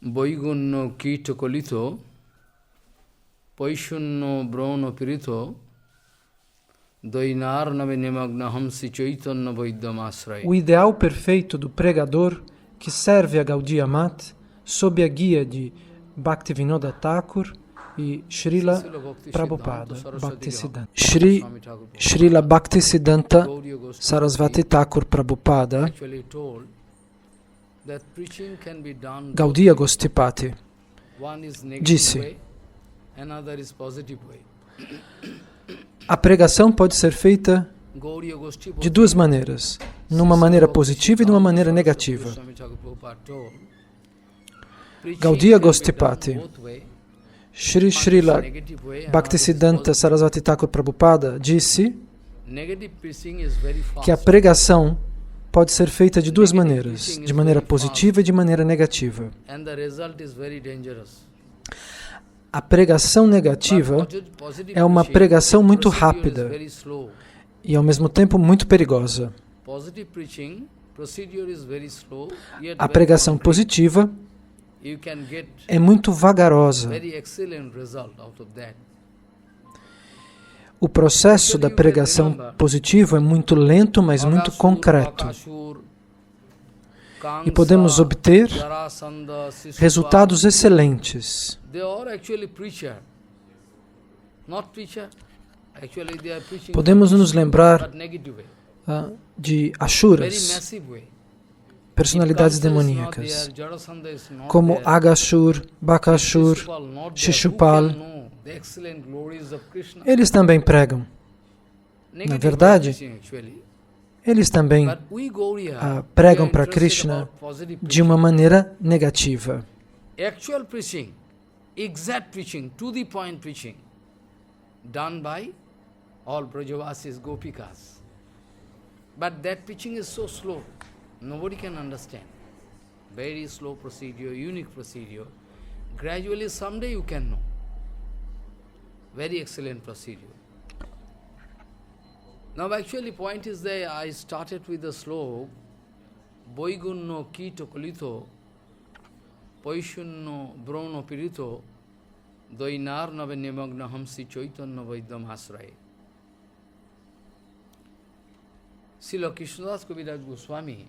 Boigunno kito kolito, poishunno brauno pirito, doinar nave nemagnaham si chaitanya vaidyamasraya. O ideal perfeito do pregador que serve a Gaudiya Mat sob a guia de Bhaktivinoda Thakur e Srila Prabhupada Bhaktisiddhanta. Srila Bhaktisiddhanta Sarasvati Thakur Prabhupada, Gaudiya Gostipati, disse: a pregação pode ser feita de duas maneiras, numa maneira positiva e de uma maneira negativa. Gaudiya Gostipati, Srila Bhaktisiddhanta Sarasvati Thakur Prabhupada disse que a pregação pode ser feita de duas maneiras, de maneira positiva e de maneira negativa. A pregação negativa é uma pregação muito rápida e, ao mesmo tempo, muito perigosa. A pregação positiva é muito vagarosa. O processo da pregação positiva é muito lento, mas muito concreto. E podemos obter resultados excelentes. Podemos nos lembrar de Ashuras, personalidades demoníacas, como Agashur, Bakashur, Shishupal. Eles também pregam. Na verdade, eles também pregam para Krishna de uma maneira negativa. Actual preaching, exact preaching, to the point preaching, done by all Brajavasis, Gopikas. But that preaching is so slow, nobody can understand. Very slow procedure, unique procedure. Gradually, someday you can know. Very excellent procedure. Now, actually, point is that I started with the slope, Boigunno kito kolito, Poishunno brauno pirito, doinar nave nemagnaham si chaitanya vaidyamasraya. Srila Krishnadas Kaviraj Goswami.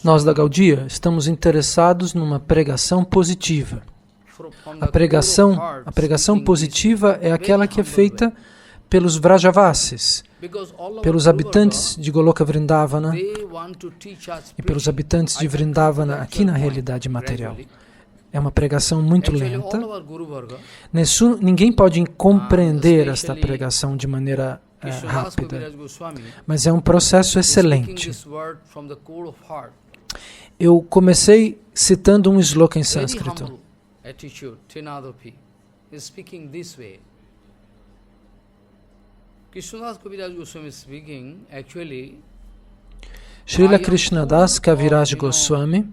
Nós da Gaudiya estamos interessados numa pregação positiva. A pregação positiva é aquela que é feita pelos Vrajavasis, pelos habitantes de Goloka Vrindavana e pelos habitantes de Vrindavana aqui na realidade material. É uma pregação muito lenta. Ninguém pode compreender esta pregação de maneira rápida, mas é um processo excelente. Eu comecei citando um sloka em sânscrito. Srila Krishnadas Kaviraj Goswami,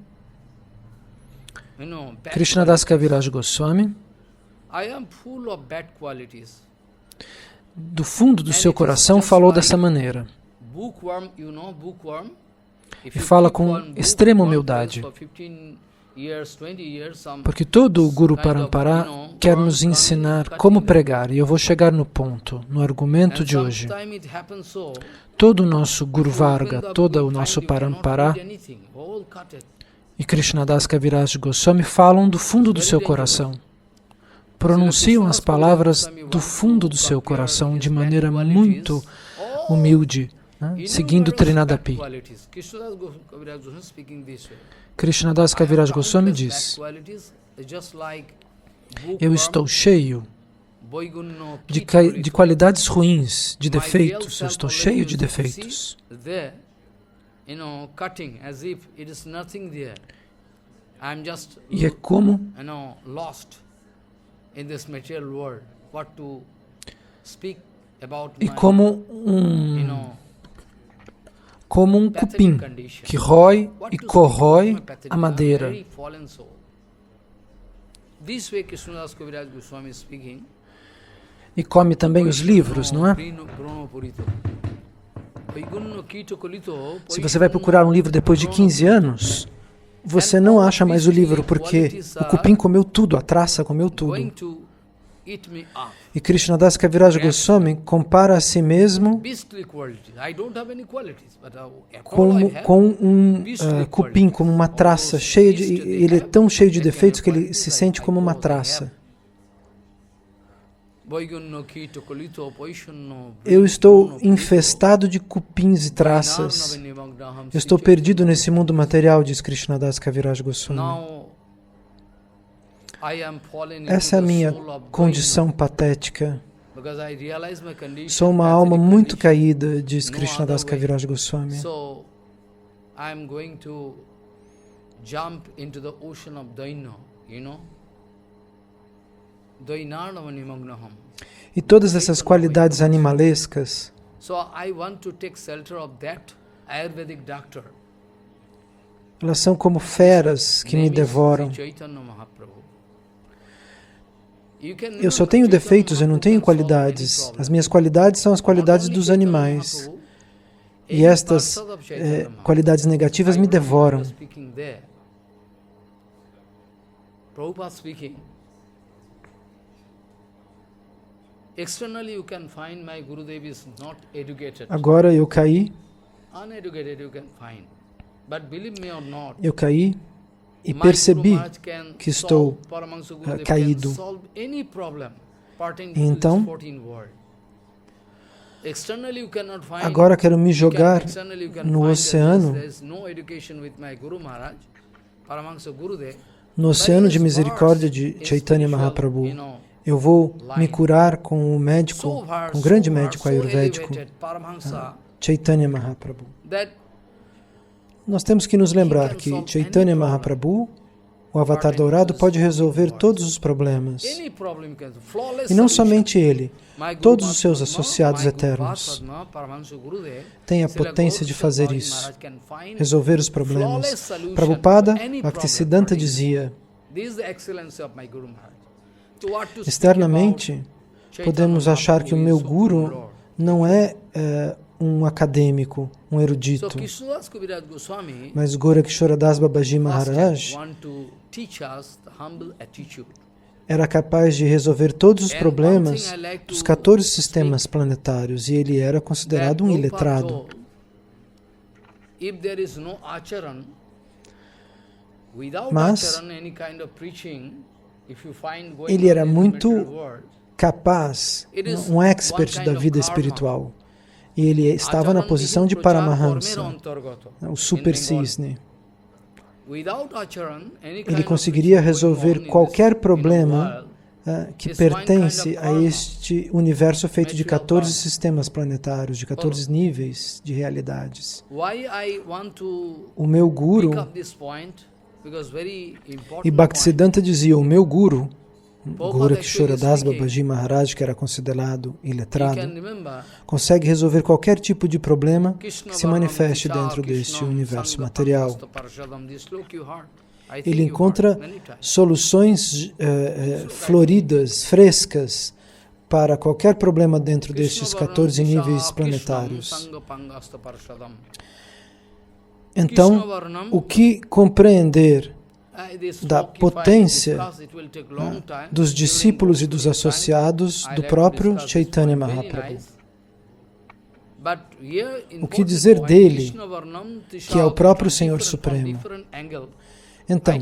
do fundo do seu coração falou dessa maneira. E fala com extrema humildade. Porque todo o Guru Parampara quer nos ensinar como pregar. E eu vou chegar no ponto, no argumento de hoje. Todo o nosso Guru Varga, todo o nosso Parampara e Krishnadas Kaviraj Goswami falam do fundo do seu coração. Pronunciam as palavras do fundo do seu coração de maneira muito humilde, né? Seguindo Trinadapi. Krishnadas Kaviraj Goswami diz: eu estou cheio de qualidades ruins, de defeitos. Eu estou cheio de defeitos. E é como um cupim que rói e corrói a madeira. E come também os livros, não é? Se você vai procurar um livro depois de 15 anos, você não acha mais o livro porque o cupim comeu tudo, a traça comeu tudo. E Krishnadas Kaviraja Goswami compara a si mesmo com um cupim, como uma traça cheia de... Ele é tão cheio de defeitos que ele se sente como uma traça. Eu estou infestado de cupins e traças. Eu estou perdido nesse mundo material, diz Krishnadas Kaviraja Goswami. Essa é a minha condição patética. Sou uma alma muito caída, diz Krishnadas Kaviraja Goswami. E todas essas qualidades animalescas, elas são como feras que me devoram. Eu só tenho defeitos, eu não tenho qualidades. As minhas qualidades são as qualidades dos animais. E estas qualidades negativas me devoram. Agora eu caí. Eu caí e percebi que estou caído. Então, agora quero me jogar no oceano, no oceano de misericórdia de Chaitanya Mahaprabhu. Eu vou me curar com o médico, com o grande médico ayurvédico, Chaitanya Mahaprabhu. Nós temos que nos lembrar que Chaitanya Mahaprabhu, o Avatar Dourado, pode resolver todos os problemas. E não somente ele, todos os seus associados eternos têm a potência de fazer isso, resolver os problemas. Prabhupada Bhaktisiddhanta dizia, externamente, podemos achar que o meu guru não é um acadêmico, um erudito. Mas Gorakshora Babaji Maharaj era capaz de resolver todos os problemas dos 14 sistemas planetários e ele era considerado um iletrado. Mas ele era muito capaz, um expert da vida espiritual. E ele estava na posição de Paramahamsa, o super cisne. Ele conseguiria resolver qualquer problema que pertence a este universo feito de 14 sistemas planetários, de 14 níveis de realidades. O meu guru, e Bhaktisiddhanta dizia, o meu guru, Gorakshora Babaji Maharaj, que era considerado iletrado, consegue resolver qualquer tipo de problema que se manifeste dentro deste universo material. Ele encontra soluções floridas, frescas, para qualquer problema dentro destes 14 níveis planetários. Então, o que compreender da potência dos discípulos e dos associados do próprio Chaitanya Mahaprabhu. O que dizer dele, que é o próprio Senhor Supremo? Então,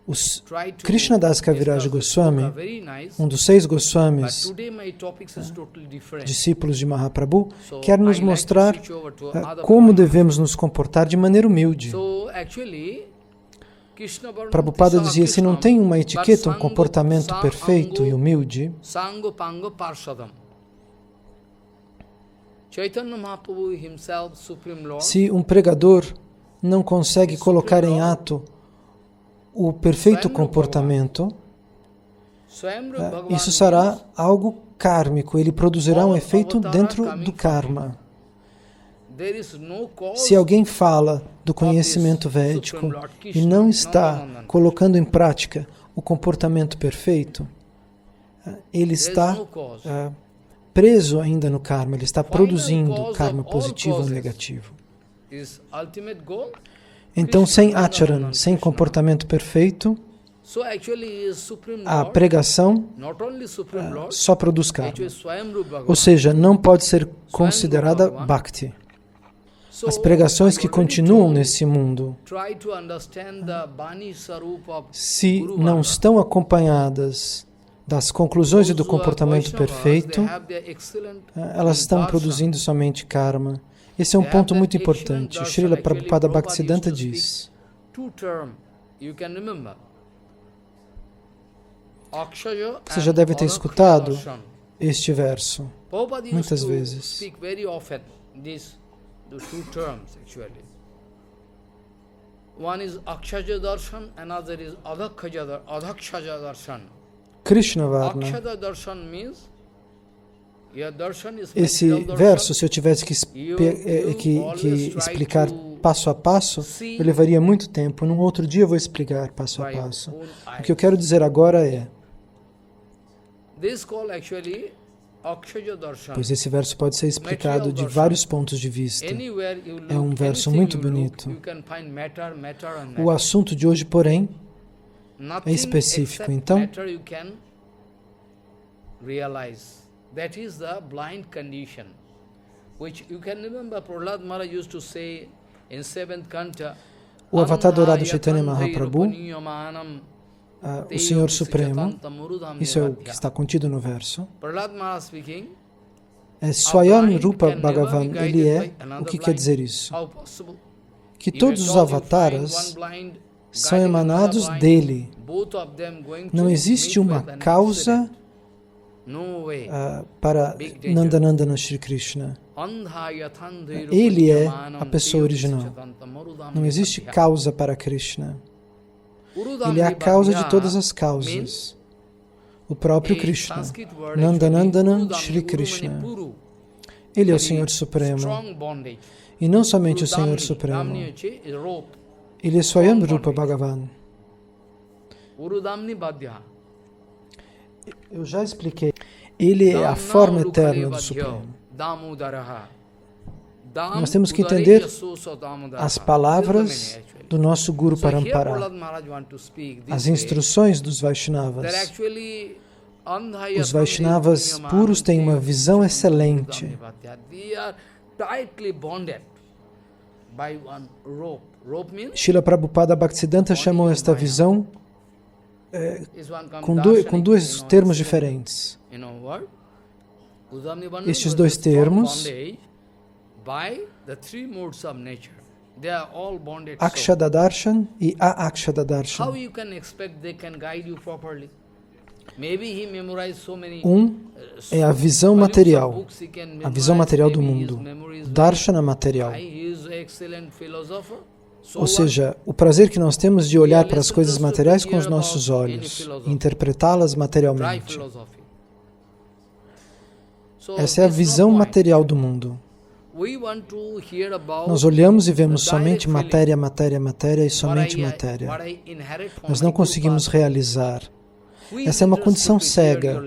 os Krishnadas Kaviraja Goswami, um dos 6 Goswamis, discípulos de Mahaprabhu, quer nos mostrar como devemos nos comportar de maneira humilde. Prabhupada dizia, se não tem uma etiqueta, um comportamento perfeito e humilde, se um pregador não consegue colocar em ato o perfeito comportamento, isso será algo kármico, ele produzirá um efeito dentro do karma. Se alguém fala do conhecimento védico e não está colocando em prática o comportamento perfeito, ele está preso ainda no karma, ele está produzindo karma positivo ou negativo. Então, sem acharan, sem comportamento perfeito, a pregação só produz karma. Ou seja, não pode ser considerada bhakti. As pregações que continuam nesse mundo, se não estão acompanhadas das conclusões e do comportamento perfeito, elas estão produzindo somente karma. Esse é um ponto muito importante. Srila Prabhupada Bhaktisiddhanta diz: você já deve ter escutado este verso muitas vezes. Krishna Varna. Esse verso, se eu tivesse que explicar passo a passo, eu levaria muito tempo. Num outro dia eu vou explicar passo a passo. O que eu quero dizer agora é, pois esse verso pode ser explicado de vários pontos de vista. É um verso muito bonito. O assunto de hoje, porém, é específico. Então, that is the blind condition, which you can remember Prahlad Maharaj used to say in 7th canto, o avatar dourado Chaitanya Mahaprabhu, o Senhor Supremo, isso é o que está contido no verso, é Swayam Rupa Bhagavan, ele é, o que quer dizer isso? Que todos os avataras são emanados dele. Não existe uma causa para Nandanandana Shri Krishna. Ele é a pessoa original. Não existe causa para Krishna. Ele é a causa de todas as causas. O próprio Krishna. Nandanandana Shri Krishna. Ele é o Senhor Supremo. E não somente o Senhor Supremo. Ele é Swayam Rupa Bhagavan. Eu já expliquei. Ele é a forma eterna do Supremo. Nós temos que entender as palavras do nosso Guru Parampara, as instruções dos Vaishnavas. Os Vaishnavas puros têm uma visão excelente. Srila Prabhupada Bhaktisiddhanta chamou esta visão com dois termos diferentes. Estes dois termos, Akshadadarshan e A-Akshadadarshan. Um é a visão material do mundo, Darshana material. Ou seja, o prazer que nós temos de olhar para as coisas materiais com os nossos olhos e interpretá-las materialmente. Essa é a visão material do mundo. Nós olhamos e vemos somente matéria, matéria, matéria e somente matéria. Nós não conseguimos realizar. Essa é uma condição cega,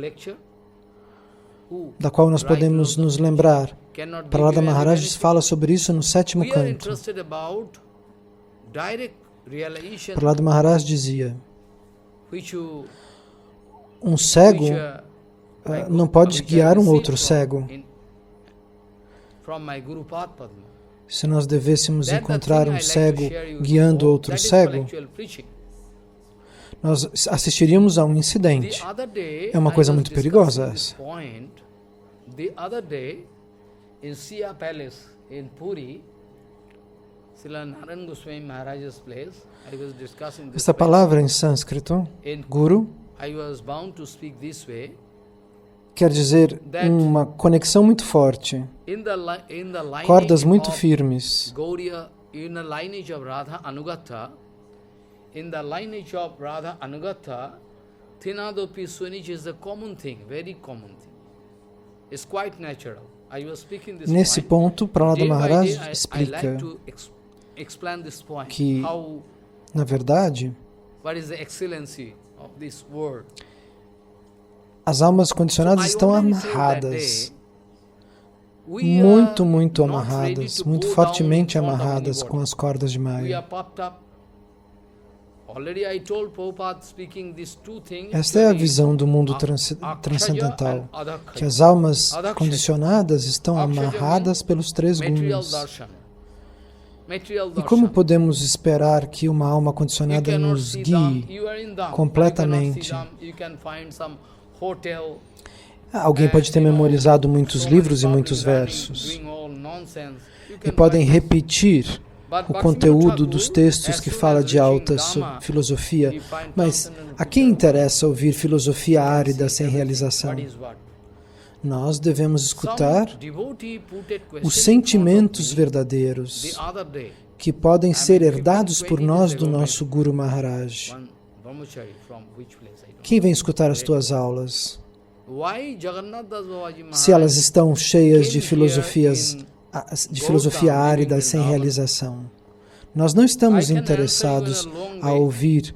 da qual nós podemos nos lembrar. Prahlada Maharaj fala sobre isso no 7º canto. Prahlada Maharaj dizia: um cego não pode guiar um outro cego. Se nós devêssemos encontrar um cego guiando outro cego, nós assistiríamos a um incidente. É uma coisa muito perigosa essa. Esta palavra em sânscrito, Guru, quer dizer uma conexão muito forte, cordas muito firmes. In the lineage of Radha Anugata, Tinadopi Swanij is a common thing, very common thing. It's quite natural. I was speaking this Nesse ponto, Prahlada Maharaj explica que, na verdade, as almas condicionadas estão amarradas. muito, muito amarradas, muito fortemente amarradas com as cordas de Maya. Esta é a visão do mundo transcendental, que as almas condicionadas estão amarradas pelos três gunas. E como podemos esperar que uma alma condicionada nos guie completamente? Alguém pode ter memorizado muitos livros e muitos versos, e podem repetir o conteúdo dos textos que fala de alta filosofia, mas a quem interessa ouvir filosofia árida sem realização? Nós devemos escutar os sentimentos verdadeiros que podem ser herdados por nós do nosso Guru Maharaj. Quem vem escutar as tuas aulas? Se elas estão cheias de filosofia árida sem realização. Nós não estamos interessados a ouvir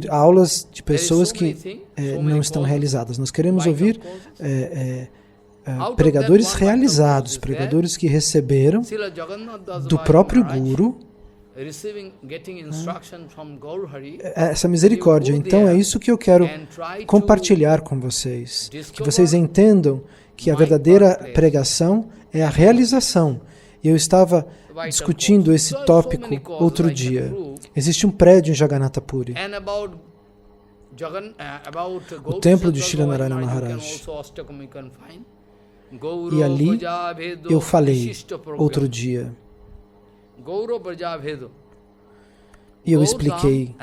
aulas de pessoas que não estão realizadas. Nós queremos ouvir pregadores realizados, pregadores que receberam do próprio Guru essa misericórdia. Então é isso que eu quero compartilhar com vocês, que vocês entendam que a verdadeira pregação é a realização. E eu estava discutindo esse tópico outro dia. Existe um prédio em Jagannatha Puri, o templo de Srila Narayana Maharaj. E ali eu falei outro dia. E eu expliquei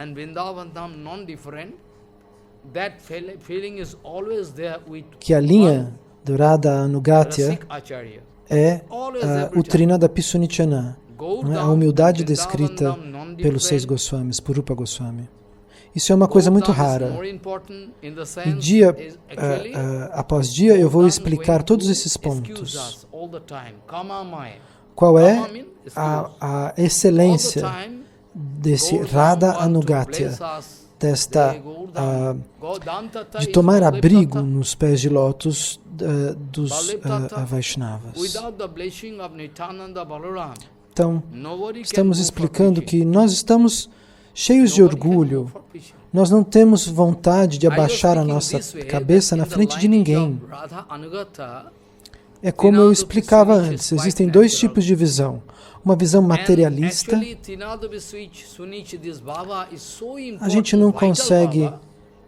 que a linha dourada Anugatya é o Trinadapi Sunichana, a humildade descrita pelos 6 Goswamis, por Rupa Goswami. Isso é uma coisa muito rara. E dia após dia eu vou explicar todos esses pontos. Qual é a excelência desse Radha Anugatya, de tomar abrigo nos pés de lótus dos Vaishnavas. Então, estamos explicando que nós estamos cheios de orgulho, nós não temos vontade de abaixar a nossa cabeça na frente de ninguém. É como eu explicava antes, existem 2 tipos de visão. Uma visão materialista. A gente não consegue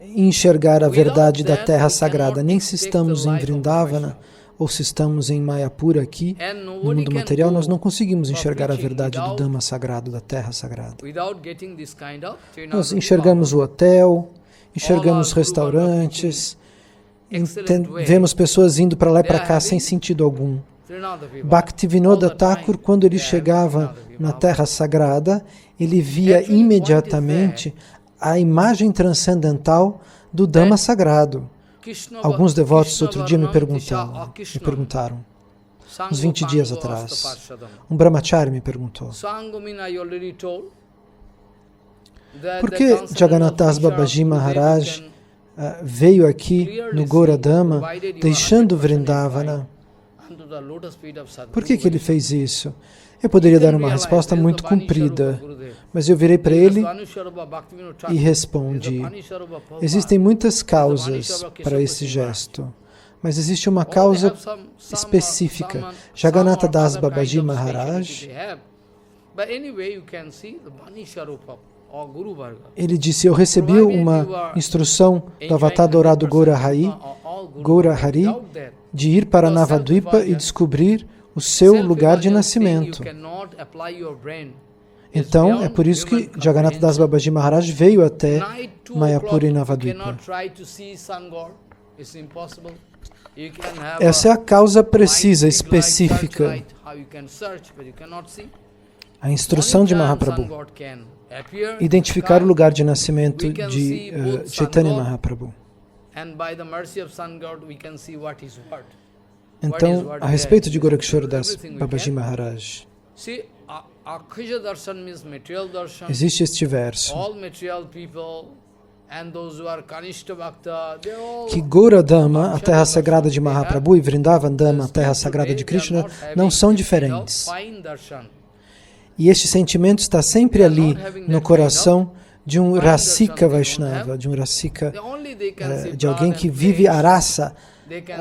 enxergar a verdade da terra sagrada, nem se estamos em Vrindavana ou se estamos em Mayapura aqui, no mundo material, nós não conseguimos enxergar a verdade do Dhamma sagrado, da terra sagrada. Nós enxergamos o hotel, enxergamos restaurantes, vemos pessoas indo para lá e para cá sem sentido algum. Bhaktivinoda Thakur, quando ele chegava na terra sagrada, ele via imediatamente a imagem transcendental do Dhamma sagrado. Alguns devotos outro dia me perguntaram, uns 20 dias atrás, um brahmachari me perguntou, por que Jagannatha Babaji Maharaj veio aqui no Gauradhamma, deixando Vrindavana? Por que ele fez isso? Eu poderia dar uma resposta muito comprida, mas eu virei para ele e respondi, existem muitas causas para esse gesto, mas existe uma causa específica. Jagannatha Das Babaji Maharaj, ele disse, eu recebi uma instrução do Avatar Dourado Gaura Hari, de ir para Navadvipa e descobrir o seu lugar de nascimento. Então, é por isso que Jagannatha Das Babaji Maharaj veio até Mayapura e Navadvipa. Essa é a causa precisa, específica. A instrução de Mahaprabhu. Identificar o lugar de nascimento de Chaitanya Mahaprabhu. Então, a respeito de Gorakshora Das Babaji Maharaj, existe este verso. que Gauradama, a terra sagrada de Mahaprabhu, e Vrindavandama, a terra sagrada de Krishna, não são diferentes. E este sentimento está sempre ali no coração de um Rasika Vaishnava, de um Rasika, de alguém que vive a rasa,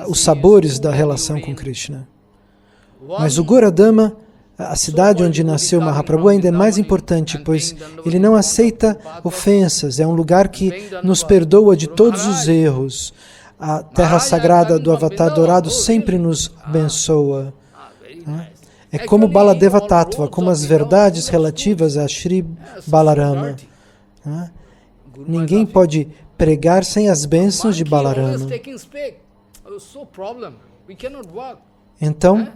os sabores da relação com Krishna. Mas o Gauradama, a cidade onde nasceu Mahaprabhu, ainda é mais importante, pois ele não aceita ofensas, é um lugar que nos perdoa de todos os erros. A terra sagrada do Avatar Dourado sempre nos abençoa. É como Baladeva Tattva, como as verdades relativas a Shri Balarama. Ninguém pode pregar sem as bênçãos de Balarama. Então,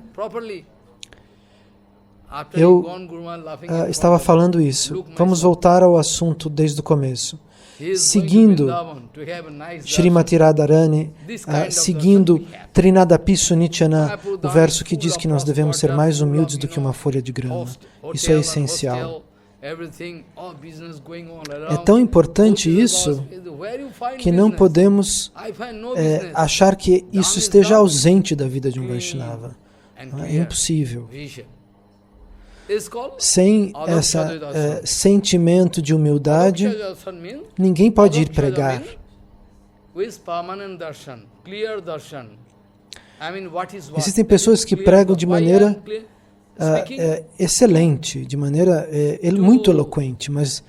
eu estava falando isso. Vamos voltar ao assunto desde o começo. Seguindo Srimati Radharani, seguindo Trinadapi Sunichana, o verso que diz que nós devemos ser mais humildes do que uma folha de grama. Isso é essencial. É tão importante isso que não podemos achar que isso esteja ausente da vida de um Vaishnava. É impossível. Sem esse sentimento de humildade, ninguém pode ir pregar. Existem pessoas que pregam de maneira excelente, de maneira muito eloquente, mas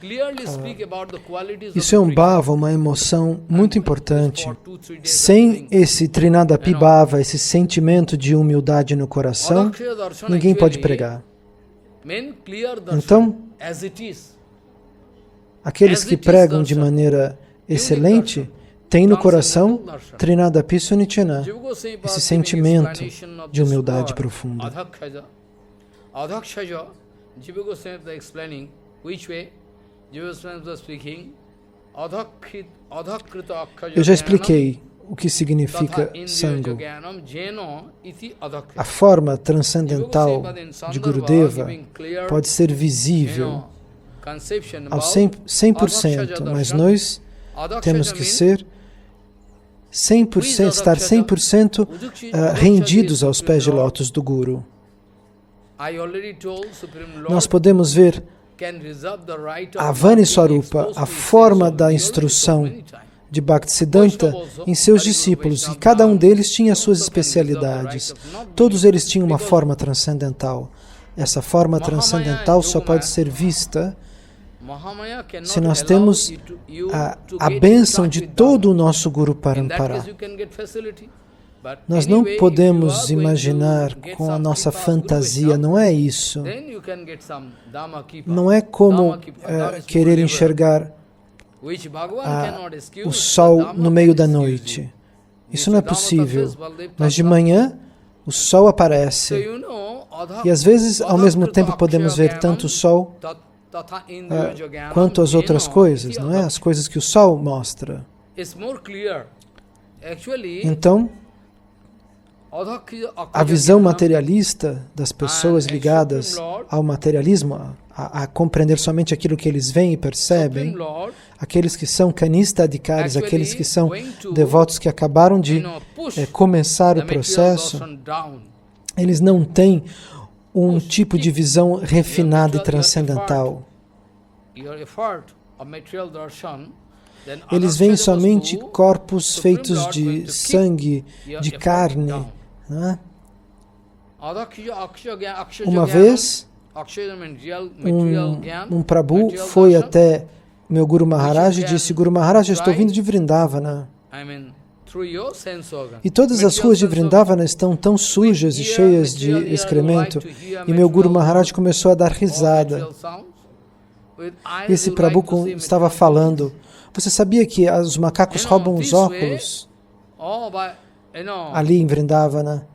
isso é um bhava, uma emoção muito importante. Sem esse Trinadapi Bhava, esse sentimento de humildade no coração, ninguém pode pregar. Então, aqueles que pregam de maneira excelente têm no coração Trinadapi Sunichana, esse sentimento de humildade profunda. Jiva Goswami was explaining which way Jiva Goswami was speaking. Eu já expliquei o que significa Sango. A forma transcendental de Gurudeva pode ser visível ao 100%, mas nós temos que ser 100%, estar 100% rendidos aos pés de lótus do Guru. Nós podemos ver a Vani Swarupa, a forma da instrução de Bhaktisiddhanta em seus discípulos, e cada um deles tinha suas especialidades. Todos eles tinham uma forma transcendental. Essa forma transcendental só pode ser vista se nós temos a bênção de todo o nosso Guru Parampara. Nós não podemos imaginar com a nossa fantasia, não é isso. Não é como querer enxergar o sol no meio da noite. Isso não é possível. Mas de manhã, o sol aparece. E às vezes, ao mesmo tempo, podemos ver tanto o sol quanto as outras coisas, não é? As coisas que o sol mostra. Então, a visão materialista das pessoas ligadas ao materialismo, a compreender somente aquilo que eles veem e percebem, aqueles que são kanista adhikaris, aqueles que são devotos que acabaram de começar o processo, eles não têm um tipo de visão refinada e transcendental. Eles veem somente corpos feitos de sangue, de carne. Né? Uma vez, um Prabhu foi até meu Guru Maharaj e disse: Guru Maharaj, eu estou vindo de Vrindavana. E todas as ruas de Vrindavana estão tão sujas e cheias de excremento. E meu Guru Maharaj começou a dar risada. E esse Prabhu estava falando: você sabia que os macacos roubam os óculos ali em Vrindavana?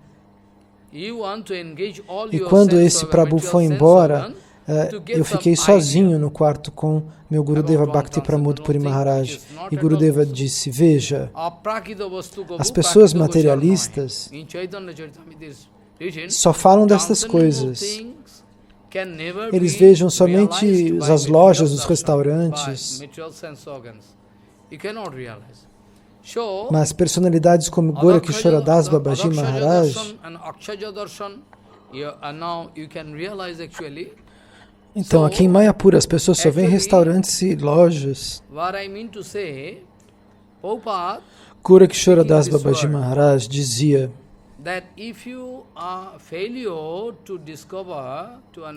E quando esse Prabhu foi embora, eu fiquei sozinho no quarto com meu Gurudeva Bhakti Pramod Puri Maharaj. E Gurudeva disse: veja, as pessoas materialistas só falam destas coisas. Eles vejam somente as lojas, os restaurantes. You cannot realize. Mas personalidades como Gorakishora Das Babaji Maharaj, então aqui em Mayapura as pessoas só veem restaurantes e lojas. Gorakishora Das Babaji Maharaj dizia: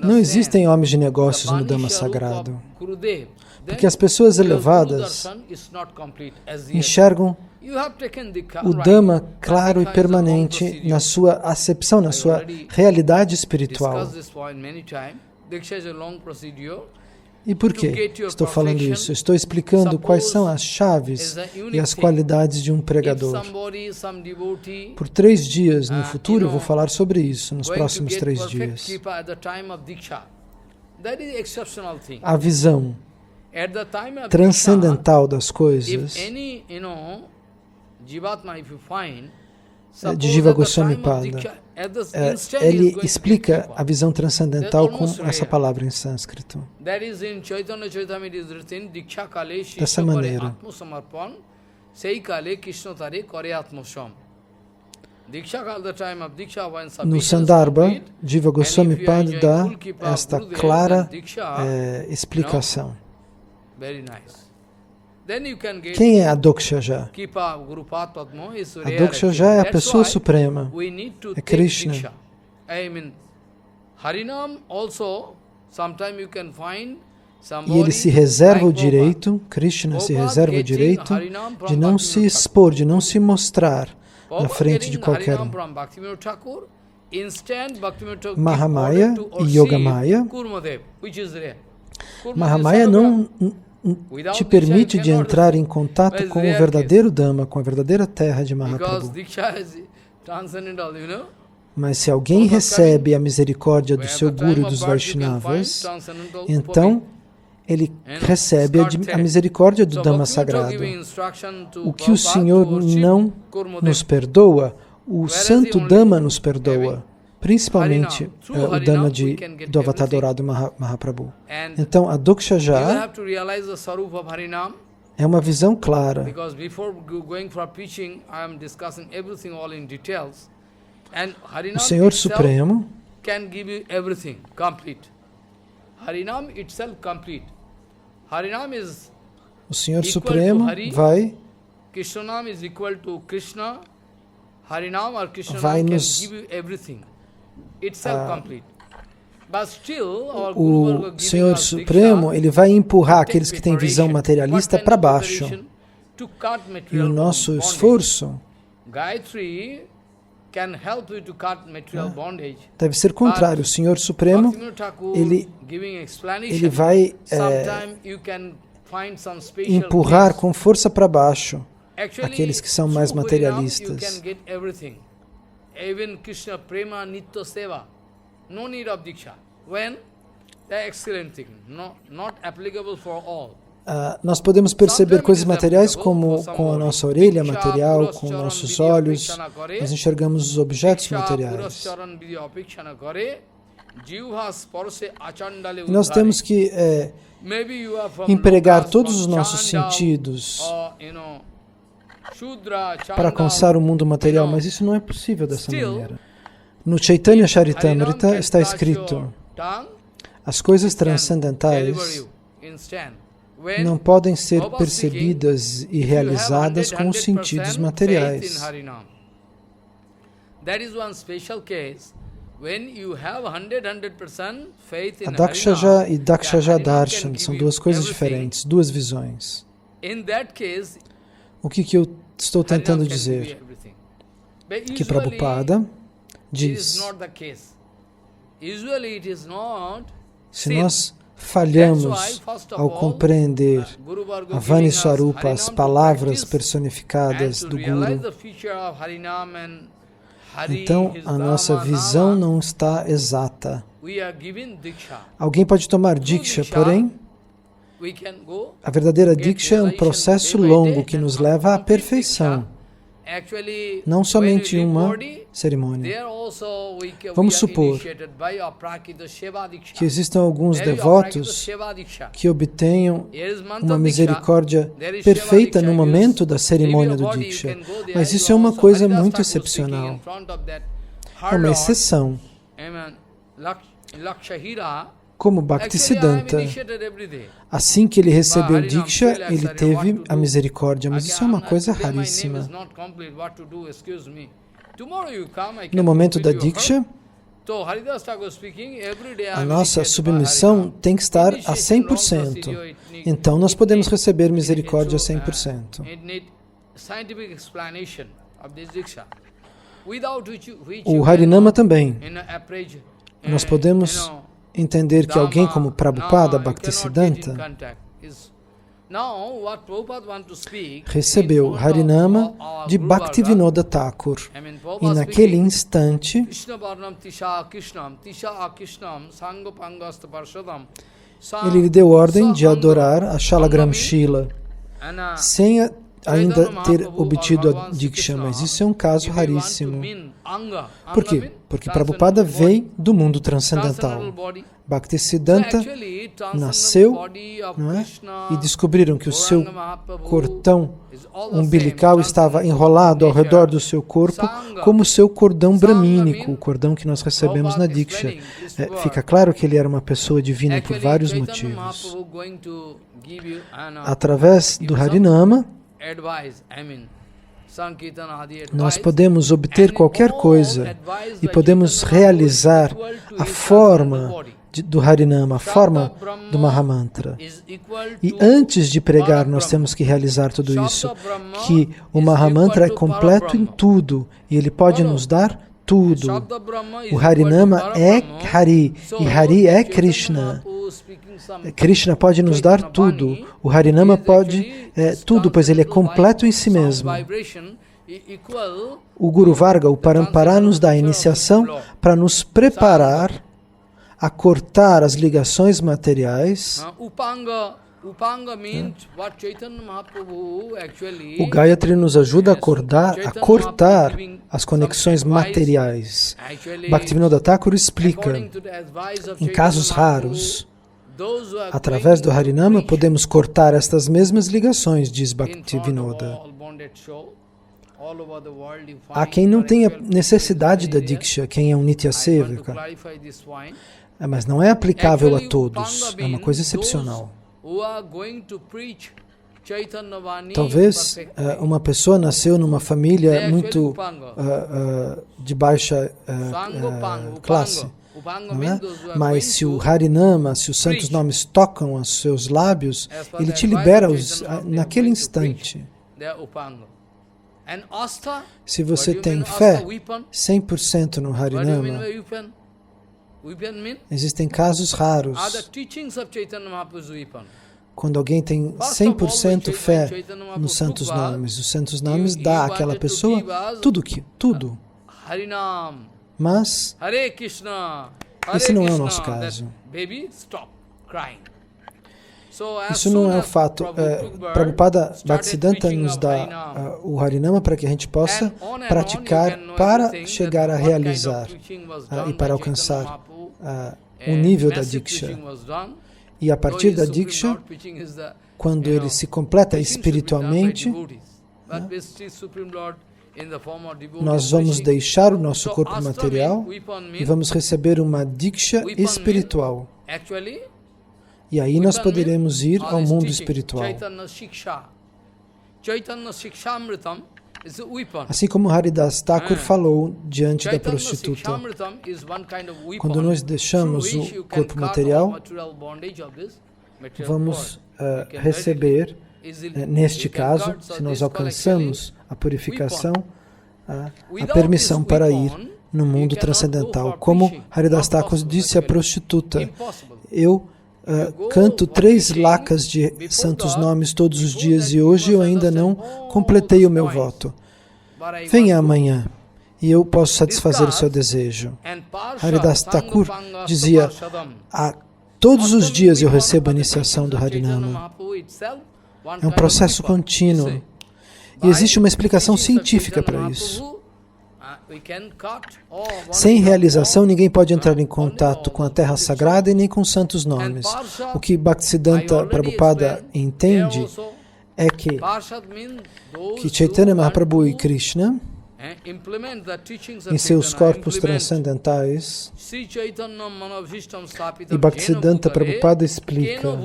não existem homens de negócios no Dhamma sagrado, porque as pessoas elevadas enxergam o Dhamma claro e permanente na sua acepção, na sua realidade espiritual. E por que estou falando isso? Estou explicando quais são as chaves e as qualidades de um pregador. Por 3 dias no futuro eu vou falar sobre isso, nos próximos 3 dias. A visão transcendental das coisas de Jiva Goswami Pada. Ele explica a visão transcendental com essa palavra em sânscrito. Dessa maneira. No Sandarbha, Jiva Goswami Pada dá esta clara explicação. Quem é a Dokshaja? A Dokshaja é a pessoa suprema, é Krishna. E ele se reserva o direito, Krishna se reserva o direito de não se expor, de não se mostrar na frente de qualquer um. Mahamaya e Yogamaya. Mahamaya não te permite de entrar em contato com o verdadeiro Dhamma, com a verdadeira terra de Mahaprabhu. Mas se alguém recebe a misericórdia do seu Guru e dos Vaishnavas, então ele recebe a misericórdia do Dhamma sagrado. O que o Senhor não nos perdoa, o Santo Dhamma nos perdoa. Principalmente o Dhamma do Avatar Dourado Mahaprabhu. Então, a Dokshaja é uma visão clara. O Senhor Supremo o Senhor Supremo vai nos o Senhor Supremo, ele vai empurrar aqueles que têm visão materialista para baixo. E o nosso esforço deve ser contrário. O Senhor Supremo, ele vai empurrar com força para baixo aqueles que são mais materialistas. Even Krishna Prema Nitya Seva, no need of Diksha. When? The excellent thing, not applicable for all. Nós podemos perceber coisas materiais como com a nossa orelha material, com nossos olhos, nós enxergamos os objetos materiais. E nós temos que empregar todos os nossos sentidos para alcançar o mundo material, mas isso não é possível dessa maneira. No Chaitanya Charitamrita está escrito: as coisas transcendentais não podem ser percebidas e realizadas com os sentidos materiais. A Dakshaja e Dakshaja Darshan são 2 coisas diferentes, 2 visões. O que eu estou tentando dizer? Que Prabhupada diz: se nós falhamos ao compreender a Vani Swarupa, as palavras personificadas do Guru, então a nossa visão não está exata. Alguém pode tomar Diksha, porém a verdadeira Diksha é um processo longo que nos leva à perfeição. não somente uma cerimônia. Vamos supor que existam alguns devotos que obtenham uma misericórdia perfeita no momento da cerimônia do Diksha, mas isso é uma coisa muito excepcional, é uma exceção. Como Bhaktisiddhanta, assim que ele recebeu Diksha, ele teve a misericórdia, mas isso é uma coisa raríssima. No momento da Diksha, a nossa submissão tem que estar a 100%. Então, nós podemos receber misericórdia a 100%. O Harinama também. Nós podemos entender que alguém como Prabhupada, Bhaktisiddhanta, recebeu Harinama de Bhaktivinoda Thakur. E naquele instante, ele lhe deu ordem de adorar a Shalagram Shila, sem ainda ter obtido a Diksha, mas isso é um caso raríssimo. Por quê? Porque Prabhupada veio do mundo transcendental. Bhaktisiddhanta nasceu, não é? E descobriram que o seu cordão umbilical estava enrolado ao redor do seu corpo como o seu cordão bramínico, o cordão que nós recebemos na Diksha. Fica claro que ele era uma pessoa divina por vários motivos. Através do Harinama, nós podemos obter qualquer coisa e podemos realizar a forma do Harinama, a forma do Mahamantra. E antes de pregar, nós temos que realizar tudo isso, que o Mahamantra é completo em tudo e ele pode nos dar tudo. O Harinama é Hari e Hari é Krishna. Krishna pode nos dar tudo. O Harinama pode tudo, pois ele é completo em si mesmo. O Guru Varga, o Parampara, nos dá a iniciação para nos preparar a cortar as ligações materiais. O Gayatri nos ajuda a cortar as conexões materiais. Bhaktivinoda Thakur explica, em casos raros, através do Harinama podemos cortar estas mesmas ligações, diz Bhaktivinoda. Há quem não tenha necessidade da Diksha, quem é um Nitya Sevaka, mas não é aplicável a todos, é uma coisa excepcional. Talvez uma pessoa nasceu numa família muito de baixa classe, não é? Mas se o Harinama, se os santos nomes tocam os seus lábios, ele te libera naquele instante. Se você tem fé 100% no Harinama, existem casos raros quando alguém tem 100% fé nos santos nomes. Os santos nomes dá àquela pessoa tudo. Mas esse não é o nosso caso. Isso não é o fato. Prabhupada Bhaktisiddhanta nos dá o Harinama para que a gente possa praticar para chegar a realizar e para alcançar o nível da Diksha. E a partir da Diksha, quando ele se completa espiritualmente, nós vamos deixar o nosso corpo material e vamos receber uma Diksha espiritual. E aí nós poderemos ir ao mundo espiritual. Assim como Haridas Thakur falou diante da prostituta, quando nós deixamos o corpo material, vamos receber, neste caso, se nós alcançamos a purificação, a permissão para ir no mundo transcendental. Como Haridas Thakur disse à prostituta, eu canto 3 lakhas de santos nomes todos os dias e hoje eu ainda não completei o meu voto. Venha amanhã e eu posso satisfazer o seu desejo. Haridas Thakur dizia, todos os dias eu recebo a iniciação do Harinama. É um processo contínuo. E existe uma explicação científica para isso. Sem realização, ninguém pode entrar em contato com a terra sagrada e nem com santos nomes. O que Bhaktisiddhanta Prabhupada entende é que Chaitanya Mahaprabhu e Krishna, em seus corpos transcendentais, e Bhaktisiddhanta Prabhupada explica,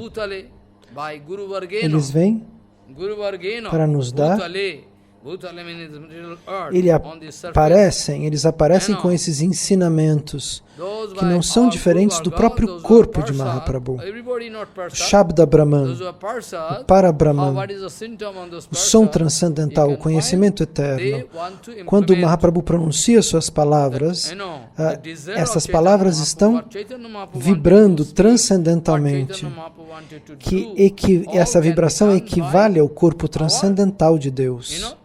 eles vêm para nos dar, eles aparecem com esses ensinamentos que não são diferentes do próprio corpo de Mahaprabhu. O Shabda Brahman, o Parabrahman, o som transcendental, o conhecimento eterno. Quando Mahaprabhu pronuncia suas palavras, essas palavras estão vibrando transcendentalmente, que essa vibração equivale ao corpo transcendental de Deus.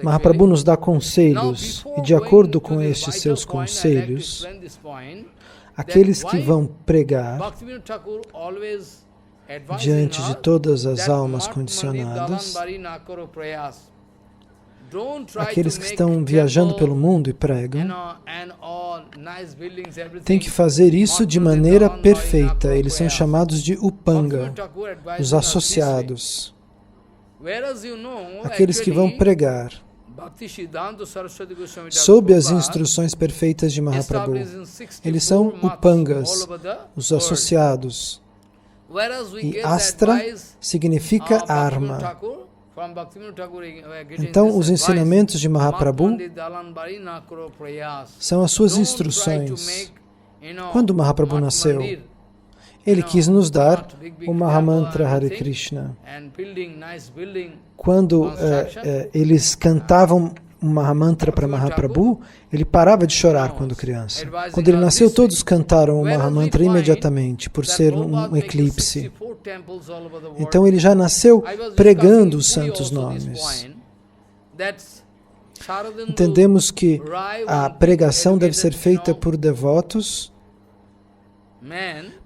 Mahaprabhu nos dá conselhos, e de acordo com estes seus conselhos, aqueles que vão pregar diante de todas as almas condicionadas, aqueles que estão viajando pelo mundo e pregam, têm que fazer isso de maneira perfeita. Eles são chamados de Upanga, os associados. Aqueles que vão pregar sob as instruções perfeitas de Mahaprabhu. Eles são Upangas, os associados. E Astra significa arma. Então, os ensinamentos de Mahaprabhu são as suas instruções. Quando Mahaprabhu nasceu, ele quis nos dar o Mahamantra Hare Krishna. Quando eles cantavam o Mahamantra para Mahaprabhu, ele parava de chorar quando criança. Quando ele nasceu, todos cantaram o Mahamantra imediatamente, por ser um eclipse. Então ele já nasceu pregando os santos nomes. Entendemos que a pregação deve ser feita por devotos,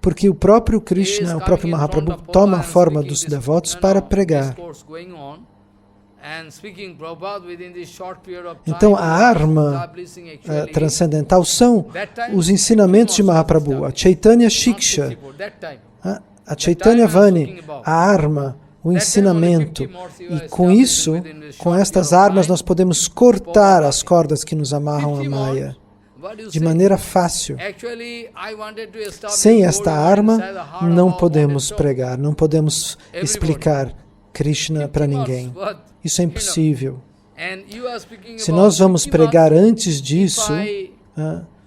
porque o próprio Krishna, o próprio Mahaprabhu, toma a forma dos devotos para pregar. Então, a arma transcendental são os ensinamentos de Mahaprabhu, a Chaitanya Shiksha, a Chaitanya Vani, a arma, o ensinamento. E com isso, com estas armas, nós podemos cortar as cordas que nos amarram à Maya de maneira fácil. Sem esta arma, não podemos pregar, não podemos explicar Krishna para ninguém. Isso é impossível. Se nós vamos pregar antes disso,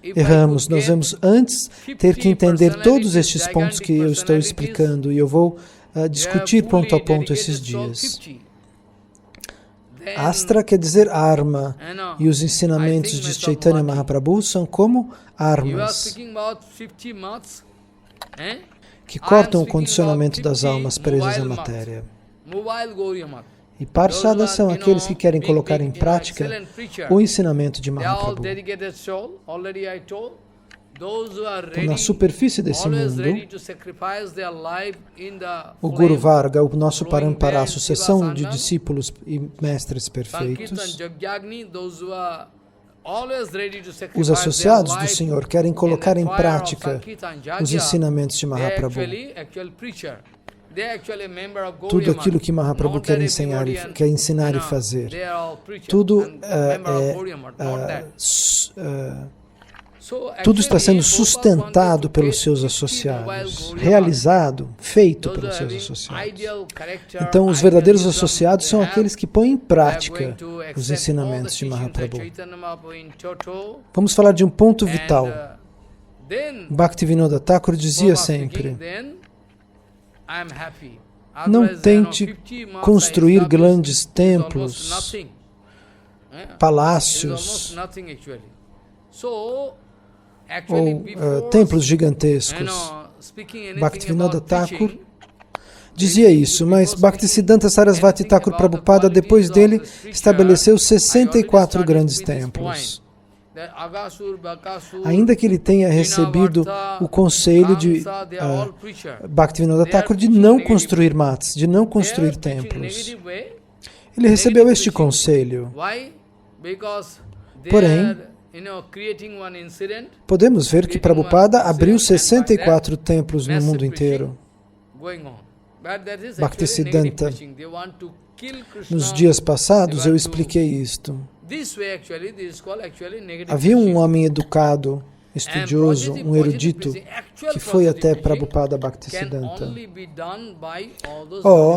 erramos. Nós vamos antes ter que entender todos estes pontos que eu estou explicando, e eu vou discutir ponto a ponto esses dias. Astra quer dizer arma, e os ensinamentos de Chaitanya Mahaprabhu são como armas que cortam o condicionamento das almas presas à matéria. E Parshadas são aqueles que querem colocar em prática o ensinamento de Mahaprabhu. Na superfície desse mundo, o Guru Varga, o nosso Parampara, a sucessão de discípulos e mestres perfeitos, os associados do Senhor querem colocar em prática os ensinamentos de Mahaprabhu. Tudo aquilo que Mahaprabhu quer ensinar e fazer. Tudo está sendo sustentado pelos seus associados, realizado, feito pelos seus associados. Então, os verdadeiros associados são aqueles que põem em prática os ensinamentos de Mahaprabhu. Vamos falar de um ponto vital. Bhaktivinoda Thakur dizia sempre: não tente construir grandes templos, palácios ou templos gigantescos. Bhaktivinoda Thakur dizia isso, mas Bhaktisiddhanta Sarasvati Thakur Prabhupada, depois dele, estabeleceu 64 grandes templos. ainda que ele tenha recebido o conselho de Bhaktivinoda Thakur de não construir mats, de não construir templos. Ele recebeu este conselho. Porém, podemos ver que Prabhupada abriu 64 templos no mundo inteiro. Bhaktisiddhanta. Nos dias passados eu expliquei isto. Havia um homem educado, estudioso, um erudito, que foi até Prabhupada Bhaktisiddhanta.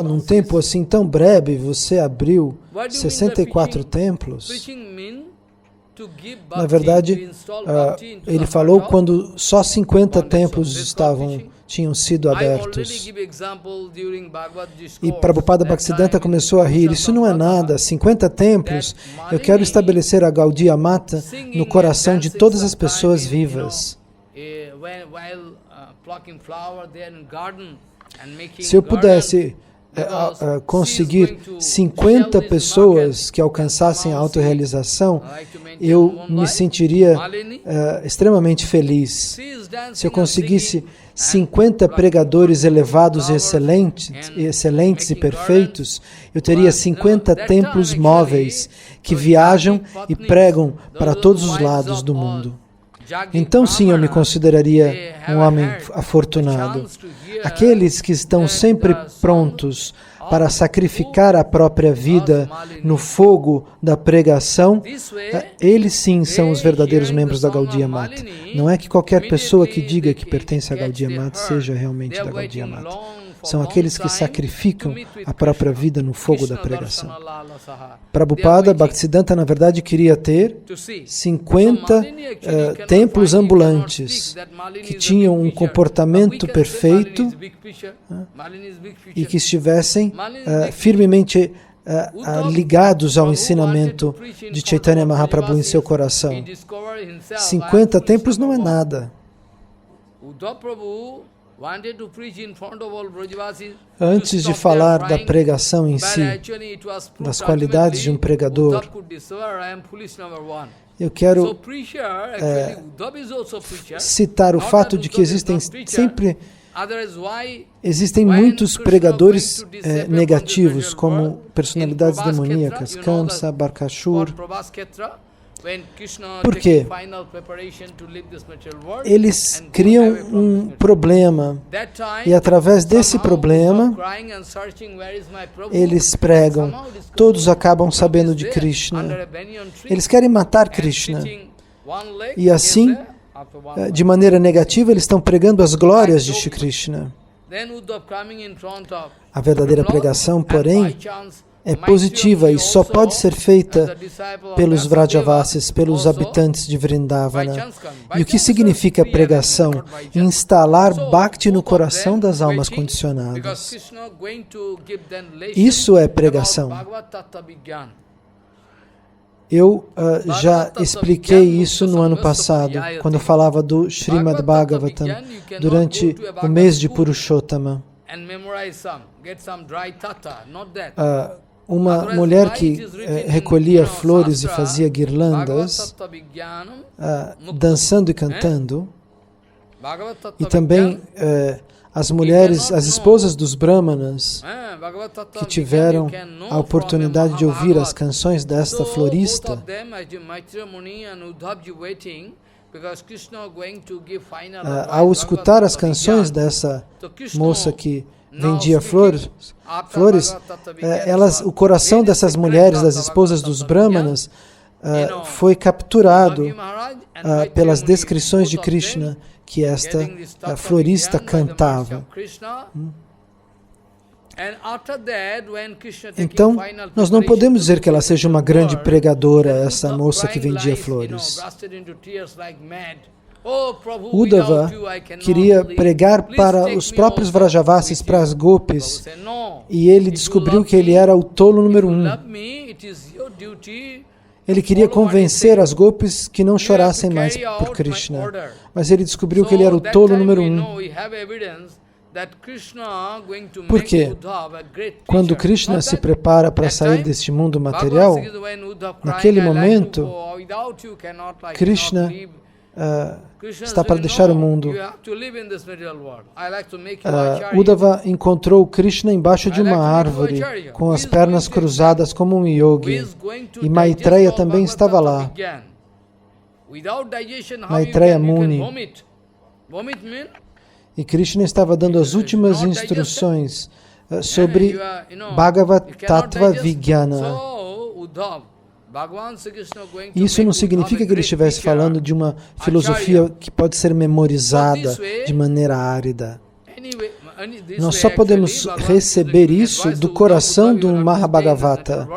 Num tempo assim tão breve, você abriu 64 templos? Na verdade, ele falou quando só 50 templos tinham sido abertos. E Prabhupada Bhaktisiddhanta começou a rir. Isso não é nada. 50 templos. Eu quero estabelecer a Gaudiya Mata no coração de todas as pessoas vivas. Se eu pudesse conseguir 50 pessoas que alcançassem a autorrealização, eu me sentiria extremamente feliz. Se eu conseguisse 50 pregadores elevados e excelentes e perfeitos, eu teria 50 templos móveis que viajam e pregam para todos os lados do mundo. Então sim, eu me consideraria um homem afortunado. Aqueles que estão sempre prontos para sacrificar a própria vida no fogo da pregação, eles sim são os verdadeiros membros da Gaudiya Mata. Não é que qualquer pessoa que diga que pertence à Gaudiya Mata seja realmente da Gaudiya Mata. São aqueles que sacrificam a própria vida no fogo da pregação. Prabhupada Bhaktisiddhanta, na verdade, queria ter 50 templos ambulantes que tinham um comportamento perfeito e que estivessem firmemente ligados ao ensinamento de Chaitanya Mahaprabhu em seu coração. 50 templos não é nada. Antes de falar da pregação em si, das qualidades de um pregador, eu quero citar o fato de que existem muitos pregadores negativos, como personalidades demoníacas, Kamsa, Barkashur. Por quê? Eles criam um problema e através desse problema eles pregam. Todos acabam sabendo de Krishna. Eles querem matar Krishna. E assim, de maneira negativa, eles estão pregando as glórias de Shri Krishna. A verdadeira pregação, porém, é positiva e só pode ser feita pelos Vrajavasis, pelos habitantes de Vrindavana. E o que significa pregação? Instalar Bhakti no coração das almas condicionadas. Isso é pregação. Eu já expliquei isso no ano passado, quando eu falava do Srimad Bhagavatam, durante o mês de Purushottama. Uma mulher que recolhia flores e fazia guirlandas, dançando e cantando, e também as mulheres, as esposas dos Brahmanas, que tiveram a oportunidade de ouvir as canções desta florista, ao escutar as canções dessa moça que vendia flores, o coração dessas mulheres, das esposas dos Brahmanas, foi capturado pelas descrições de Krishna que esta florista cantava. Então, nós não podemos dizer que ela seja uma grande pregadora, essa moça que vendia flores. Uddhava queria pregar para os próprios Vrajavasis, para as gopis, e ele descobriu que ele era o tolo número 1. Ele queria convencer as gopis que não chorassem mais por Krishna, mas ele descobriu que ele era o tolo número 1. Porque quando Krishna se prepara para sair deste mundo material, naquele momento, Krishna está para deixar o mundo. Uddhava encontrou Krishna embaixo de uma árvore, com as pernas cruzadas como um yogi, e Maitreya também estava lá. Maitreya Muni. E Krishna estava dando as últimas instruções sobre Bhagavat Tattva Vijnana. Isso não significa que ele estivesse falando de uma filosofia que pode ser memorizada de maneira árida. Nós só podemos receber isso do coração do Mahabhagavata.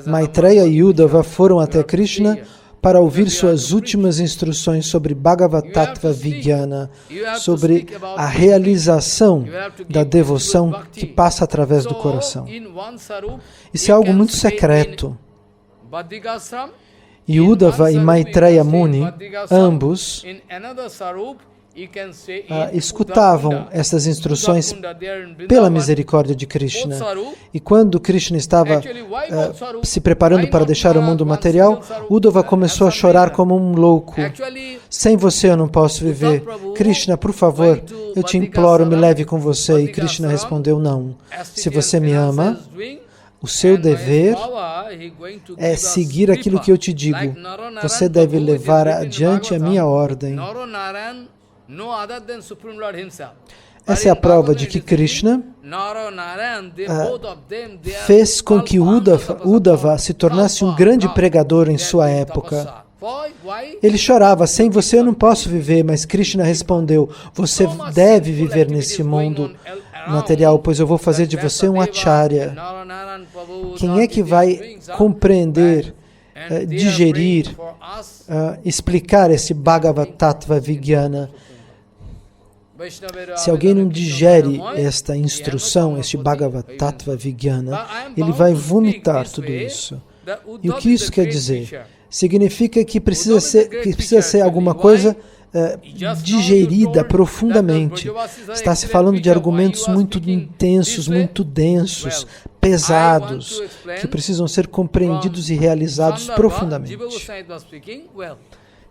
Maitreya e Uddhava foram até Krishna para ouvir suas últimas instruções sobre Bhagavat Tattva Vijnana, sobre a realização da devoção que passa através do coração. Isso é algo muito secreto. E Uddhava e Maitreya Muni, ambos, escutavam essas instruções pela misericórdia de Krishna. E quando Krishna estava se preparando para deixar o mundo material, Uddhava começou a chorar como um louco. Sem você eu não posso viver. Krishna, por favor, eu te imploro, me leve com você. E Krishna respondeu, não. Se você me ama, o seu dever é seguir aquilo que eu te digo. Você deve levar adiante a minha ordem. Essa é a prova de que Krishna fez com que Uddhava se tornasse um grande pregador em sua época. Ele chorava, sem você eu não posso viver, mas Krishna respondeu, você deve viver nesse mundo material, pois eu vou fazer de você um acharya. Quem é que vai compreender, digerir, explicar esse Bhagavat Tattva Vijnana? Se alguém não digere esta instrução, este Bhagavat Tattva Vijnana, ele vai vomitar tudo isso. E o que isso quer dizer? Significa que precisa ser alguma coisa digerida profundamente. Está se falando de argumentos muito intensos, muito densos, pesados, que precisam ser compreendidos e realizados profundamente.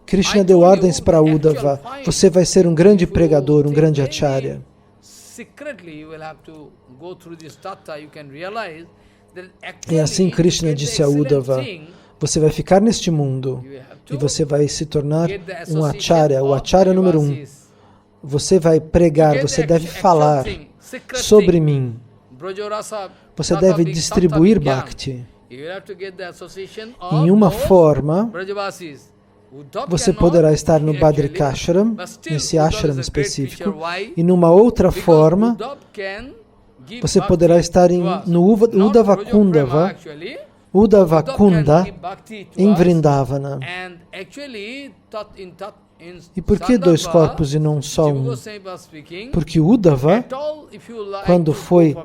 Krishna deu ordens para Uddhava, você vai ser um grande pregador, um grande acharya. E assim Krishna disse a Uddhava, você vai ficar neste mundo e você vai se tornar um acharya, o acharya número 1. Você vai pregar, você deve falar sobre mim. Você deve distribuir Bhakti. Em uma forma, você poderá estar no Badrikashram, nesse ashram específico, e numa outra forma, você poderá estar no Uddhava Kunda, em Vrindavana. E por que dois corpos e não só um? Porque Uddhava, quando foi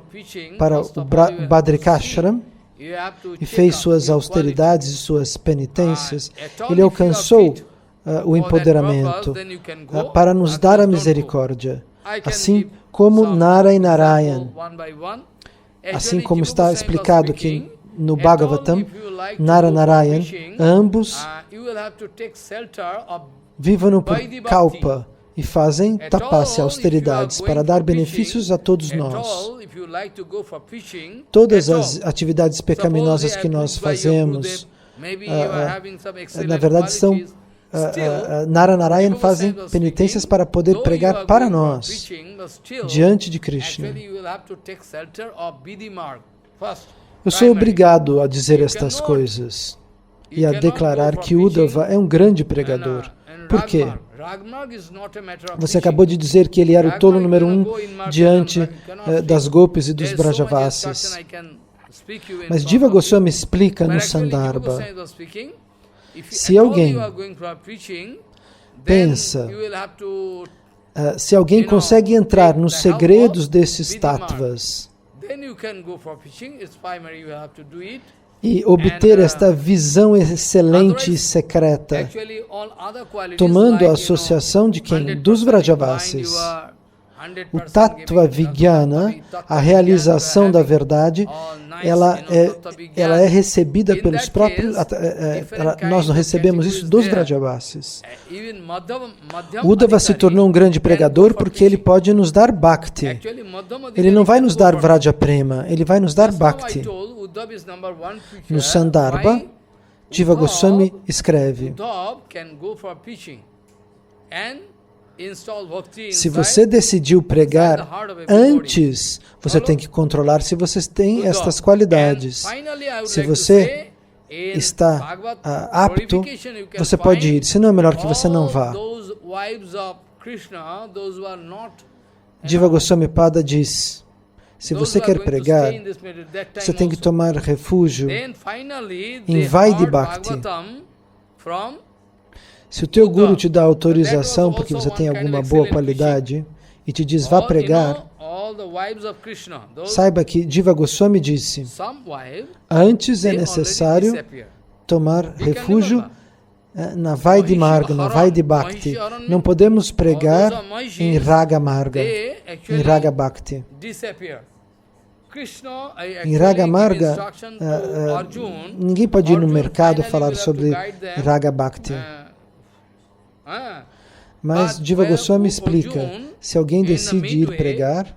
para o Badrikashram e fez suas austeridades e suas penitências, ele alcançou o empoderamento para nos dar a misericórdia, assim como Narayana. Assim como está explicado aqui no Bhagavatam, Narayana, ambos vivam por kalpa e fazem tapas e austeridades para dar benefícios a todos nós. Todas as atividades pecaminosas que nós fazemos, na verdade, são Narayana fazem penitências para poder pregar para nós, diante de Krishna. Eu sou obrigado a dizer estas coisas e a declarar que Uddhava é um grande pregador. Por quê? Você acabou de dizer que ele era o tolo número 1 diante das Gopis e dos Brajavasis. Mas Jiva Goswami explica no Sandarbha, se alguém pensa, se alguém consegue entrar nos segredos desses tattvas e obter esta visão excelente e secreta, tomando a associação de quem? Dos Vrajavasis. O Tattva Vijnana, a realização da verdade, ela é recebida pelos próprios... nós recebemos isso dos Vrajavasis. Uddhava se tornou um grande pregador porque ele pode nos dar Bhakti. Ele não vai nos dar Vraja Prema, ele vai nos dar Bhakti. No Sandarbha, Jiva Goswami escreve: se você decidiu pregar antes, você tem que controlar se você tem estas qualidades. Se você está apto, você pode ir. Se não, é melhor que você não vá. Jiva Goswami Pada diz: se você quer pregar, você tem que tomar refúgio em Vaidhi Bhakti. Se o teu guru te dá autorização porque você tem alguma boa qualidade e te diz vá pregar, saiba que Jiva Goswami disse: antes é necessário tomar refúgio na Vaidhi Marga, na Vaidhi Bhakti. Não podemos pregar em Raga Marga, em Raga Bhakti. Em Raga Marga, ninguém pode ir no mercado falar sobre Raga Bhakti. Mas Jiva Goswami explica: se alguém decide ir pregar,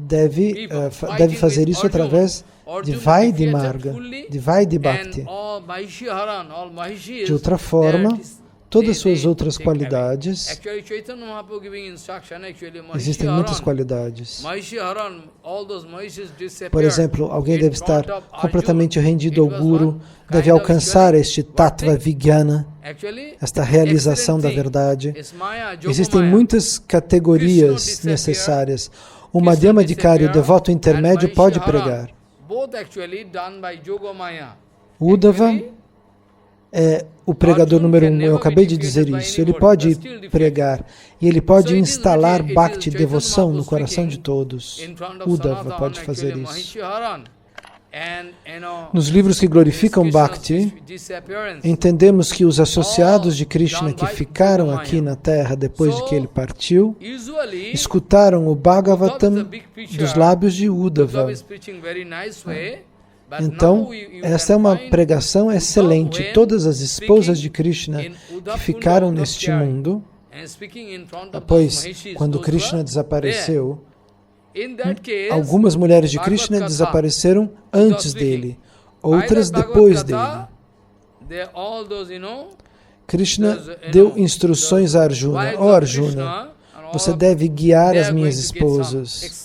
deve fazer isso através de Vaidhi Marga, de Vaidhi Bhakti. De outra forma, todas as suas outras qualidades, existem muitas qualidades. Por exemplo, alguém deve estar completamente rendido ao Guru, deve alcançar este Tattva Vijnana, esta realização da verdade. Existem muitas categorias necessárias. O Madhyamadikari, o devoto intermédio, pode pregar. O Uddhava é o pregador número 1, eu acabei de dizer isso. Ele pode pregar e ele pode instalar Bhakti, devoção, no coração de todos. Uddhava pode fazer isso. Nos livros que glorificam Bhakti, entendemos que os associados de Krishna que ficaram aqui na Terra depois de que ele partiu, escutaram o Bhagavatam dos lábios de Uddhava. Então, esta é uma pregação excelente. Todas as esposas de Krishna que ficaram neste mundo, pois quando Krishna desapareceu, algumas mulheres de Krishna desapareceram antes dele, outras depois dele. Krishna deu instruções a Arjuna: ó Arjuna, você deve guiar as minhas esposas.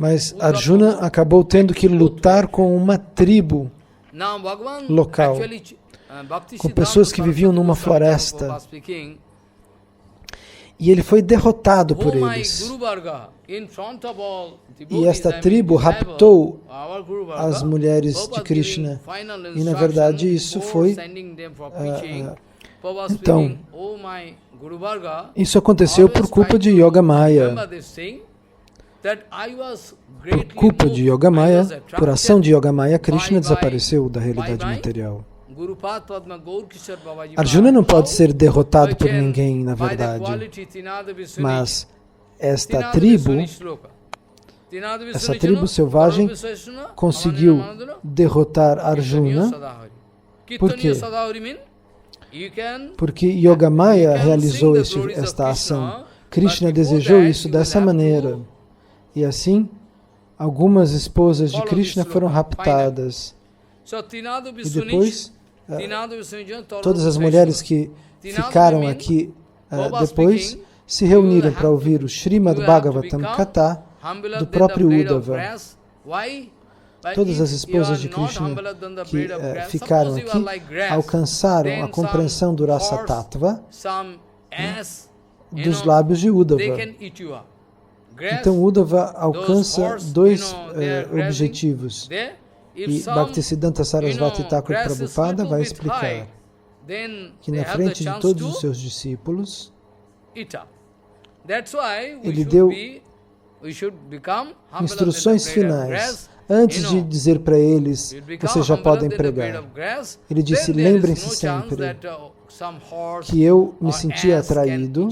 Mas Arjuna acabou tendo que lutar com uma tribo local, com pessoas que viviam numa floresta. E ele foi derrotado por eles. E esta tribo raptou as mulheres de Krishna. E na verdade isso foi... Então, isso aconteceu por culpa de Yogamaya. Por culpa de Yogamaya, por ação de Yogamaya, Krishna desapareceu da realidade material. Arjuna não pode ser derrotado por ninguém, na verdade. Mas esta tribo selvagem conseguiu derrotar Arjuna. Por quê? Porque Yogamaya realizou esta ação. Krishna desejou isso dessa maneira. E assim, algumas esposas de Krishna foram raptadas. E depois, todas as mulheres que ficaram aqui depois se reuniram para ouvir o Srimad Bhagavatam Katha do próprio Uddhava. Todas as esposas de Krishna que ficaram aqui alcançaram a compreensão do Rasa Tattva dos lábios de Uddhava. Então Uddhava alcança dois objetivos. E Bhaktisiddhanta Sarasvati Thakur Prabhupada vai explicar que na frente de todos os seus discípulos, ele deu instruções finais. Antes de dizer para eles, vocês já podem pregar. Ele disse, lembrem-se sempre que eu me sentia atraído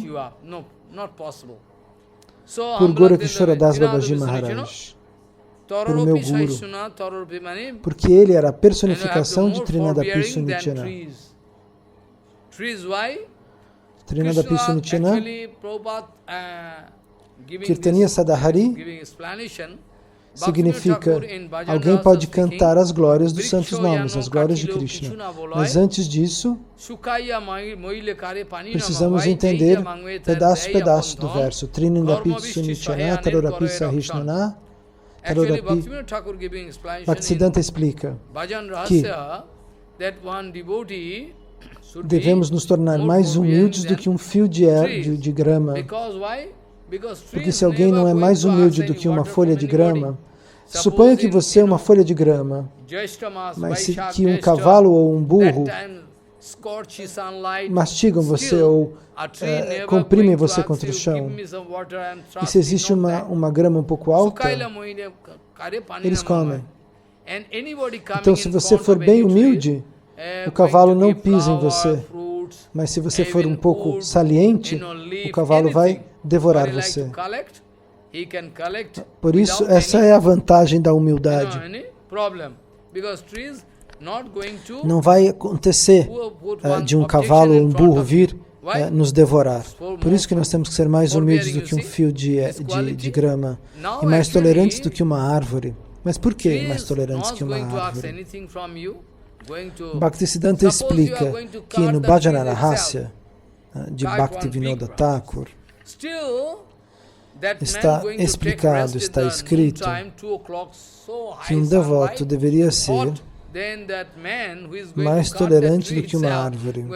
por Gorakishora-das Babaji Maharaj, pelo meu guru, porque ele era a personificação de Trinadapi Sunityana. Trinadapi Sunityana, Kirtaniya Sadahari, significa alguém pode cantar as glórias dos santos nomes, as glórias de Krishna. Mas antes disso, precisamos entender pedaço do verso. Trinadapi Sunityana, Tarorapi Sahishnana, Tarorapi. Bhaktisiddhanta explica que devemos nos tornar mais humildes do que um fio de grama. Porque se alguém não é mais humilde do que uma folha de grama, suponha que você é uma folha de grama, mas que um cavalo ou um burro mastigam você ou comprimem você contra o chão, e se existe uma grama um pouco alta, eles comem. Então, se você for bem humilde, o cavalo não pisa em você, mas se você for um pouco saliente, o cavalo vai devorar você. Por isso, essa é a vantagem da humildade. Não vai acontecer de um cavalo ou um burro vir nos devorar. Por isso que nós temos que ser mais humildes do que um fio de grama e mais tolerantes do que uma árvore. Mas por que mais tolerantes que uma árvore? Bhaktisiddhanta explica que no Bhajana Rahasya de Bhaktivinoda Thakur está explicado, está escrito que um devoto deveria ser mais tolerante do que uma árvore.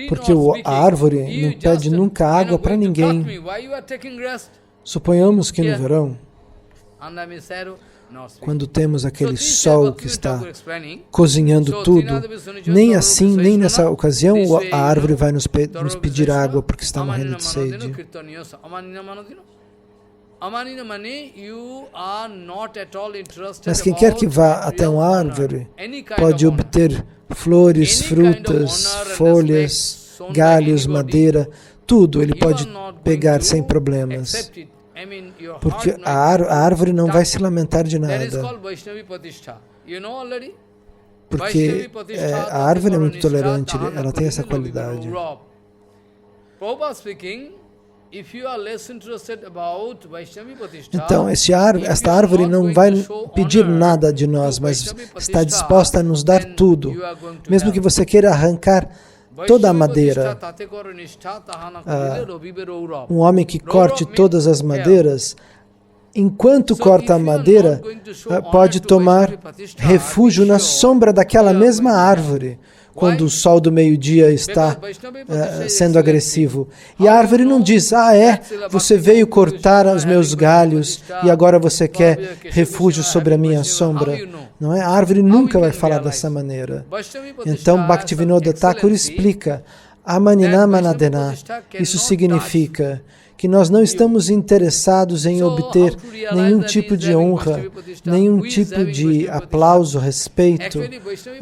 Porque a árvore não pede nunca água para ninguém. Suponhamos que no verão, quando temos aquele sol que está cozinhando tudo, nem assim, nem nessa ocasião, a árvore vai nos pedir água porque está morrendo de sede. Mas quem quer que vá até uma árvore pode obter flores, frutas, folhas, galhos, madeira, tudo ele pode pegar sem problemas. Porque a árvore não vai se lamentar de nada. Porque a árvore é muito tolerante, ela tem essa qualidade. Então, esta árvore não vai pedir nada de nós, mas está disposta a nos dar tudo. Mesmo que você queira arrancar toda a madeira. Um homem que corte todas as madeiras, enquanto corta a madeira, pode tomar refúgio na sombra daquela mesma árvore, quando o sol do meio-dia está sendo agressivo. E a árvore não diz, você veio cortar os meus galhos e agora você quer refúgio sobre a minha sombra. Não é? A árvore nunca vai falar dessa maneira. Então, Bhaktivinoda Thakur explica, Amaninamanadena, isso significa que nós não estamos interessados em obter nenhum tipo de honra, nenhum tipo de aplauso, respeito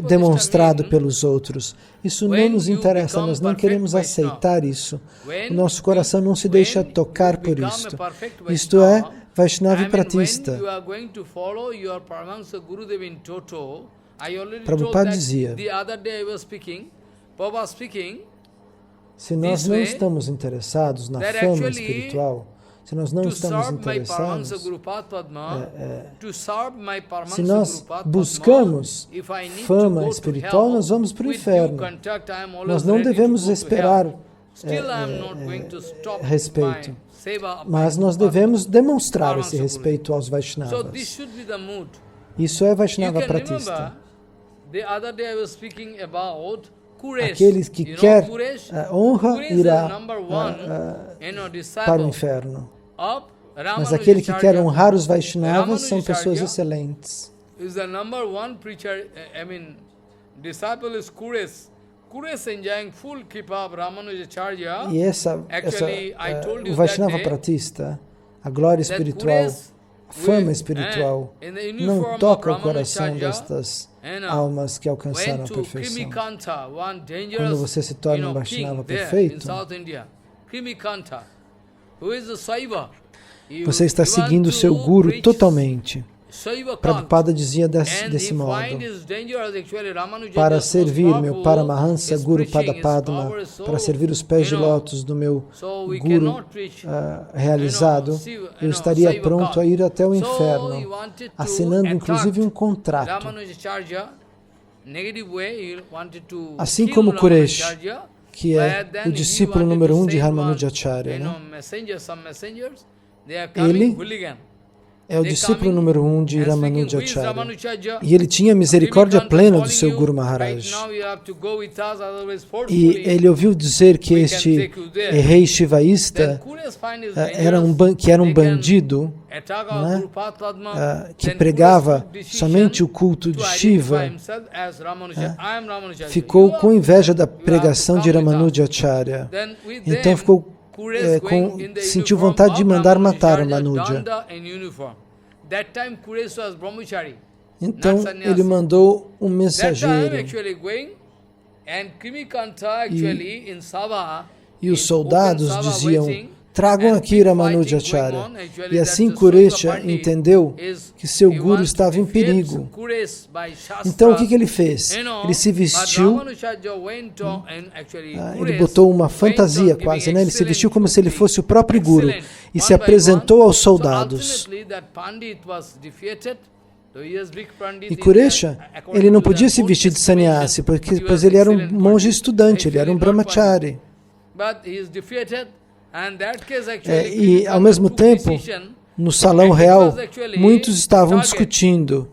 demonstrado pelos outros. Isso não nos interessa, nós não queremos aceitar isso. O nosso coração não se deixa tocar por isto. Isto é Vaishnava Pratista. Prabhupada dizia, se nós não estamos interessados na fama espiritual, se nós não estamos interessados, se nós buscamos fama espiritual, nós vamos para o inferno. Nós não devemos esperar respeito, mas nós devemos demonstrar esse respeito aos Vaishnavas. Isso é Vaishnava Pratista. Aquele que quer honra irá para o inferno. Mas aquele que quer honrar os Vaishnavas são pessoas excelentes. E o Vaishnava Pratista, a glória espiritual fama espiritual não toca o coração destas almas que alcançaram a perfeição. Quando você se torna um Vaishnava perfeito, você está seguindo o seu Guru totalmente. Prabhupada dizia desse modo: para servir meu Paramahansa Guru Pada Padma, para servir os pés de lótus do meu Guru realizado, eu estaria pronto a ir até o inferno, assinando inclusive um contrato. Assim como Kuresh, que é o discípulo número 1 de Ramanujacharya, né? Ele é o discípulo número 1 de Ramanujacharya. E ele tinha misericórdia plena do seu Guru Maharaj. E ele ouviu dizer que este rei shivaísta que era um bandido, né, que pregava somente o culto de Shiva, ficou com inveja da pregação de Ramanujacharya. Então sentiu vontade de mandar matar Ramanuja. Então ele mandou um mensageiro. E os soldados diziam: tragam aqui Ramanujacharya. E assim Kuresha entendeu que seu Guru estava em perigo. Então o que ele fez? Ele se vestiu, ele botou uma fantasia quase, né? Ele se vestiu como se ele fosse o próprio Guru e se apresentou aos soldados. E Kuresha, ele não podia se vestir de sannyasi, pois ele era um monge estudante, ele era um brahmachari. E ao mesmo tempo, no salão real, muitos estavam discutindo,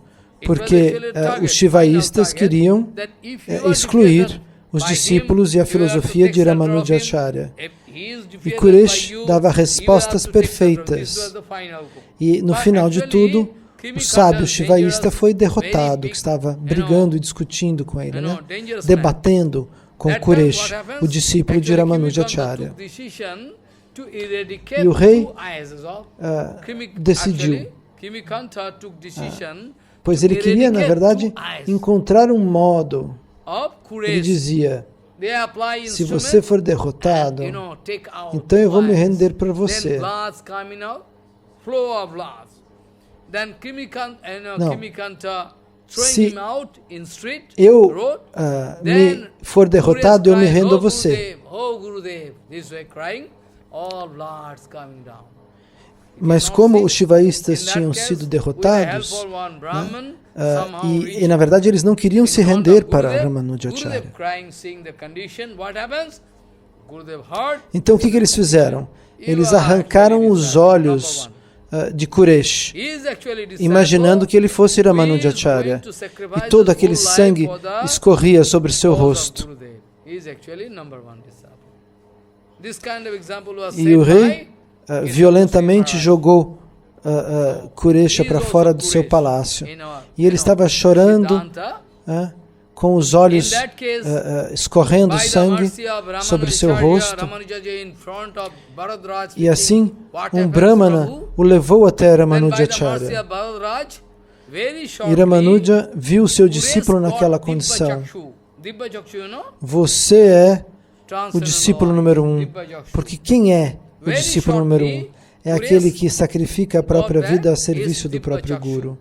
porque os shivaístas queriam excluir os discípulos e a filosofia de Ramanujacharya. E Kuresh dava respostas perfeitas. E no final de tudo, o sábio shivaísta foi derrotado, que estava brigando e discutindo com ele, né? Debatendo com Kuresh, o discípulo de Ramanujacharya. E o rei decidiu, pois ele queria, na verdade, encontrar um modo. Ele dizia: se você for derrotado, então eu vou me render para você. Não. Se eu me for derrotado, eu me rendo a você. Mas como os shivaístas tinham sido derrotados, né, e na verdade eles não queriam se render para Ramanujacharya. Então o que eles fizeram? Eles arrancaram os olhos de Kuresh, imaginando que ele fosse Ramanujacharya, e todo aquele sangue escorria sobre seu rosto. E o rei violentamente jogou Kuresha para fora do seu palácio. E ele estava chorando, com os olhos escorrendo sangue sobre seu rosto. E assim, um Brahmana o levou até Ramanujacharya. E Ramanuja viu seu discípulo naquela condição. Você é o discípulo número 1. Porque quem é o discípulo número 1? É aquele que sacrifica a própria vida a serviço do próprio Guru.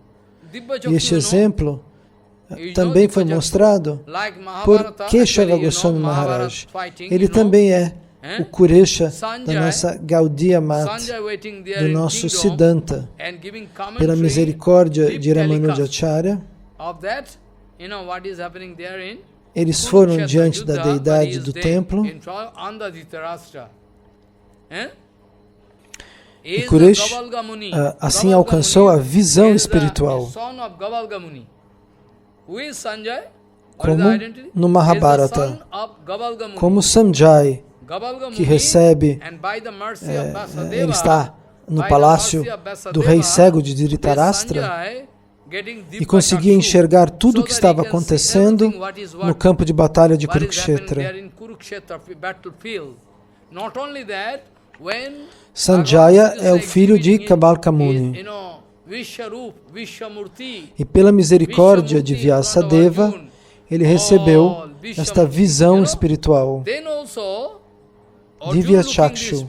E este exemplo também foi mostrado por Keshava Goswami Maharaj. Ele também é o Kuresha da nossa Gaudiya Mat, do nosso Siddhanta. Pela misericórdia de Ramanujacharya, eles foram diante da deidade do templo, e Kuresh assim alcançou a visão espiritual. Como no Mahabharata, como Sanjay, que recebe, ele está no palácio do rei cego de Dhritarashtra e conseguia enxergar tudo o que estava acontecendo no campo de batalha de Kurukshetra. Sanjaya é o filho de Kabalka Muni. E pela misericórdia de Vyasadeva, ele recebeu esta visão espiritual. Divya Chakshu.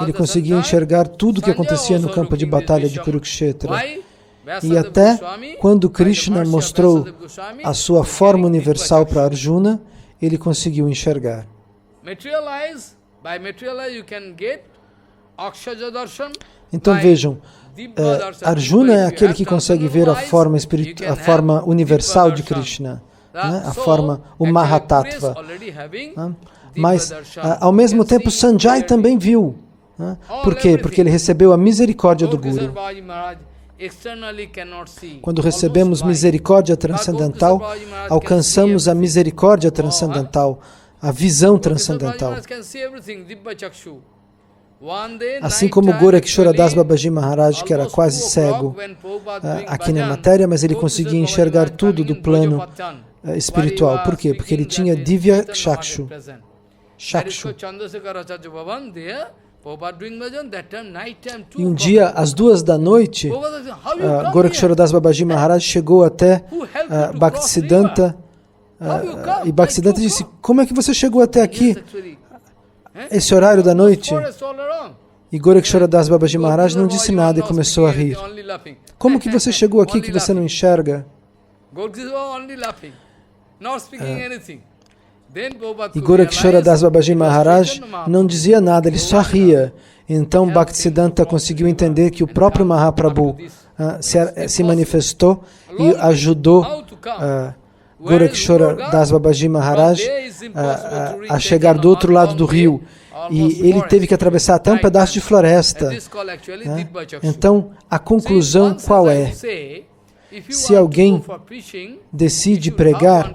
Ele conseguia enxergar tudo o que acontecia no campo de batalha de Kurukshetra. E até quando Krishna mostrou a sua forma universal para Arjuna, ele conseguiu enxergar. Então vejam, Arjuna é aquele que consegue ver a forma universal de Krishna, né? A forma, o Mahatattva. Né? Mas, ao mesmo tempo, Sanjay também viu. Né? Por quê? Porque ele recebeu a misericórdia do Guru. Quando recebemos misericórdia transcendental, alcançamos a misericórdia transcendental, a visão transcendental. Assim como Gorakshora Das Babaji Maharaj, que era quase cego aqui na matéria, mas ele conseguia enxergar tudo do plano espiritual. Por quê? Porque ele tinha Divya Chakshu. E um dia, às 2 da noite, Gorakshora Das Babaji Maharaj chegou até Bhaktisiddhanta e Bhaktisiddhanta disse: como é que você chegou até aqui, esse horário da noite? E Gorakshora Das Babaji Maharaj não disse nada e começou a rir. Como que você chegou aqui que você não enxerga? E Gorakshora Das Babaji Maharaj não dizia nada, ele só ria. Então Bhaktisiddhanta conseguiu entender que o próprio Mahaprabhu se manifestou e ajudou Gorakshora Das Babaji Maharaj a chegar do outro lado do rio. E ele teve que atravessar até um pedaço de floresta. Então, a conclusão qual é? Se alguém decide pregar,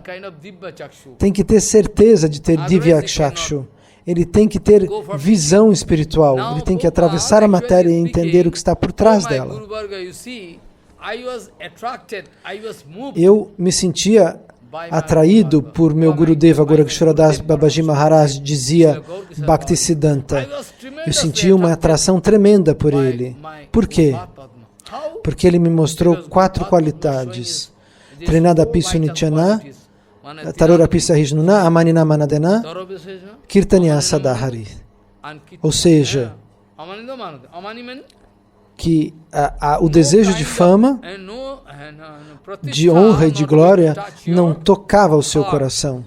tem que ter certeza de ter Divya Chakshu. Ele tem que ter visão espiritual. Ele tem que atravessar a matéria e entender o que está por trás dela. Eu me sentia atraído por meu Gurudeva Gorakshora Das Babaji Maharaj, dizia Bhaktisiddhanta. Eu sentia uma atração tremenda por ele. Por quê? Porque ele me mostrou 4 qualidades. Trinadapi Sunichana, Tarorapi Sahisnuna, Amanina Manadena, Kirtanya Sadahari. Ou seja, que o desejo de fama, de honra e de glória não tocava o seu coração.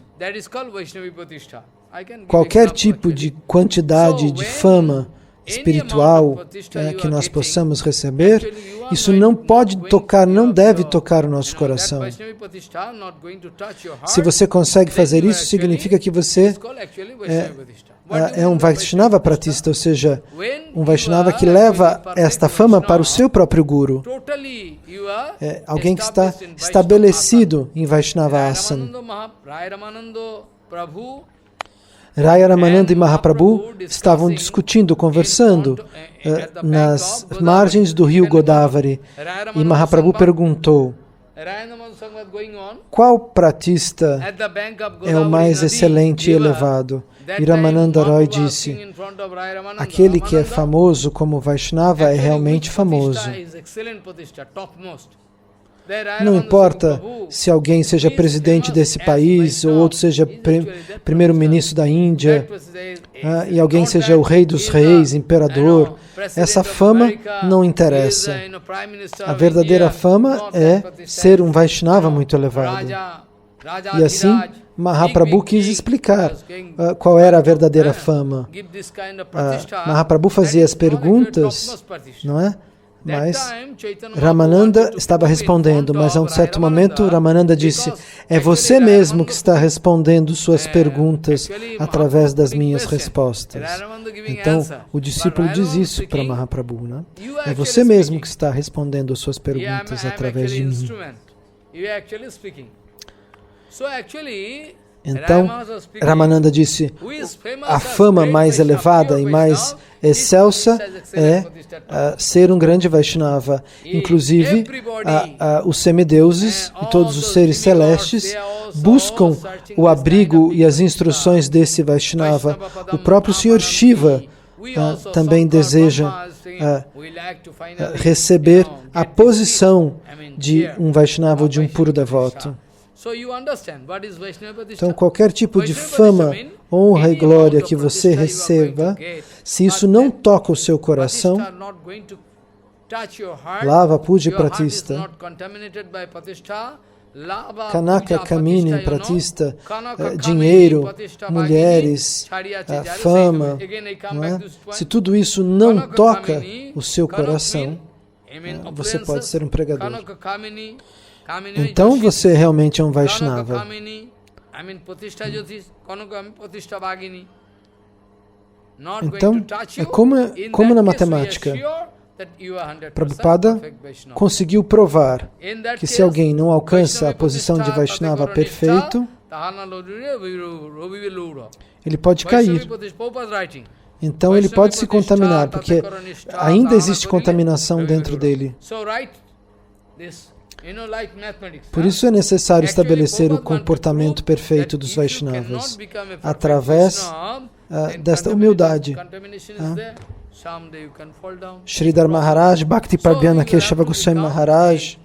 Qualquer tipo de quantidade de fama espiritual que nós possamos receber, isso não pode tocar, não deve tocar o nosso coração. Se você consegue fazer isso, significa que você é um Vaishnava pratista, ou seja, um Vaishnava que leva esta fama para o seu próprio Guru. É alguém que está estabelecido em Vaishnava Asana. Raya Ramananda e Mahaprabhu estavam discutindo, conversando nas margens do rio Godavari. E Mahaprabhu perguntou: qual pratista é o mais excelente e elevado? E Ramananda Roy disse: aquele que é famoso como Vaishnava é realmente famoso. Não importa se alguém seja presidente desse país ou outro seja primeiro-ministro da Índia e alguém seja o rei dos reis, imperador. Essa fama não interessa. A verdadeira fama é ser um Vaishnava muito elevado. E assim, Mahaprabhu quis explicar qual era a verdadeira fama. Mahaprabhu fazia as perguntas, não é? Mas Ramananda estava respondendo, mas a um certo momento Ramananda disse: é você mesmo que está respondendo suas perguntas através das minhas respostas. Então, o discípulo diz isso para Mahaprabhu, né? É você mesmo que está respondendo suas perguntas através de mim. Então, Ramananda disse: a fama mais elevada e mais excelsa é ser um grande Vaishnava. Inclusive, os semideuses e todos os seres celestes buscam o abrigo e as instruções desse Vaishnava. O próprio Sr. Shiva também deseja receber a posição de um Vaishnava ou de um puro devoto. Então, qualquer tipo de fama, honra e glória que você receba, se isso não toca o seu coração, Lava Puja Pratista, Kanaka Kamini Pratista, dinheiro, mulheres, fama, não é? Se tudo isso não toca o seu coração, você pode ser um pregador. Então você realmente é um Vaishnava. Então, é como na matemática. Prabhupada conseguiu provar que se alguém não alcança a posição de Vaishnava perfeito, ele pode cair. Então ele pode se contaminar, porque ainda existe contaminação dentro dele. Por isso é necessário estabelecer o comportamento perfeito dos Vaishnavas, através desta humildade. Sridhar Maharaj, Bhakti Prabhyana Keshava Goswami Maharaj,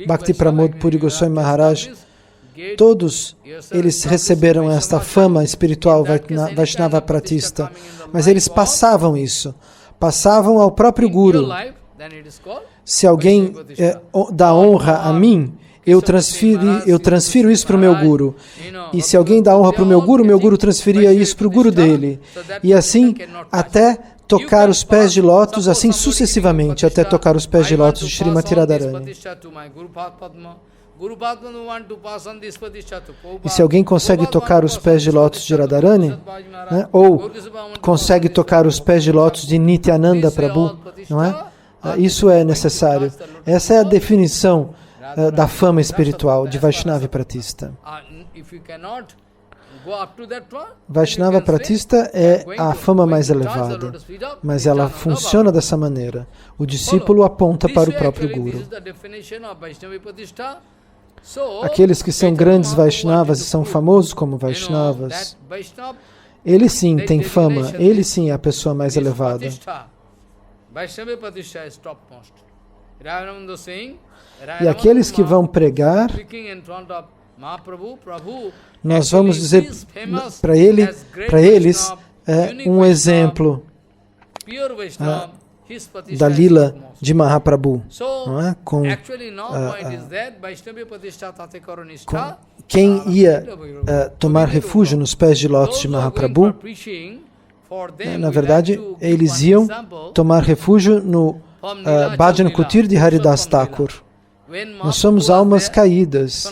Bhakti Pramod Puri Goswami Maharaj, todos eles receberam esta fama espiritual Vaishnava Pratista, mas eles passavam isso, passavam ao próprio Guru. Se alguém dá honra a mim, eu transfiro isso para o meu Guru. E se alguém dá honra para o meu Guru transferia isso para o Guru dele. E assim, até tocar os pés de lótus, assim sucessivamente, até tocar os pés de lótus de Srimati Radharani. E se alguém consegue tocar os pés de lótus de Radharani, né, ou consegue tocar os pés de lótus de Nityananda Prabhu, não é? Isso é necessário. Essa é a definição da fama espiritual de Vaishnava Pratista. Vaishnava Pratista é a fama mais elevada, mas ela funciona dessa maneira. O discípulo aponta para o próprio Guru. Aqueles que são grandes Vaishnavas e são famosos como Vaishnavas, ele sim tem fama, ele sim é a pessoa mais elevada. E aqueles que vão pregar, nós vamos dizer para eles um exemplo da lila de Mahaprabhu, não é? Com quem ia tomar refúgio nos pés de lótus de Mahaprabhu. Na verdade, eles iam tomar refúgio no Bhajan Kutir de Haridas Thakur. Nós somos almas caídas.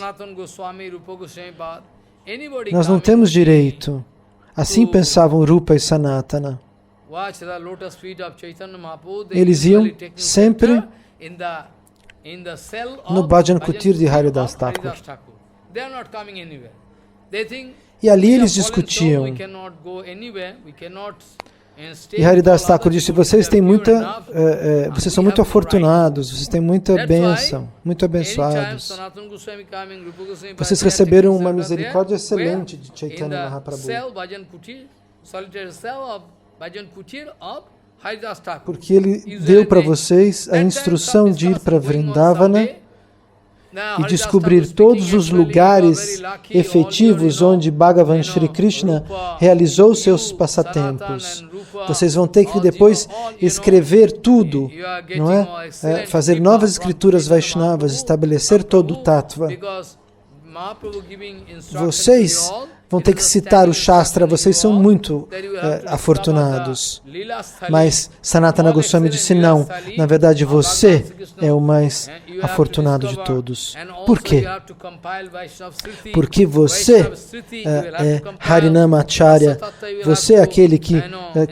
Nós não temos direito. Assim pensavam Rupa e Sanatana. Eles iam sempre no Bhajan Kutir de Haridas Thakur. E ali eles discutiam. E Haridas Thakur disse: vocês são muito afortunados, vocês têm muita bênção, muito abençoados. Vocês receberam uma misericórdia excelente de Chaitanya Mahaprabhu. Porque ele deu para vocês a instrução de ir para Vrindavana e descobrir todos os lugares efetivos onde Bhagavan Shri Krishna realizou seus passatempos. Vocês vão ter que depois escrever tudo, não é? Fazer novas escrituras Vaishnavas, estabelecer todo o Tattva. Vocês vão ter que citar o Shastra, vocês são muito afortunados. Mas Sanatana Goswami disse não, na verdade você é o mais afortunado de todos. Por quê? Porque você é Harinama Acharya, você é aquele que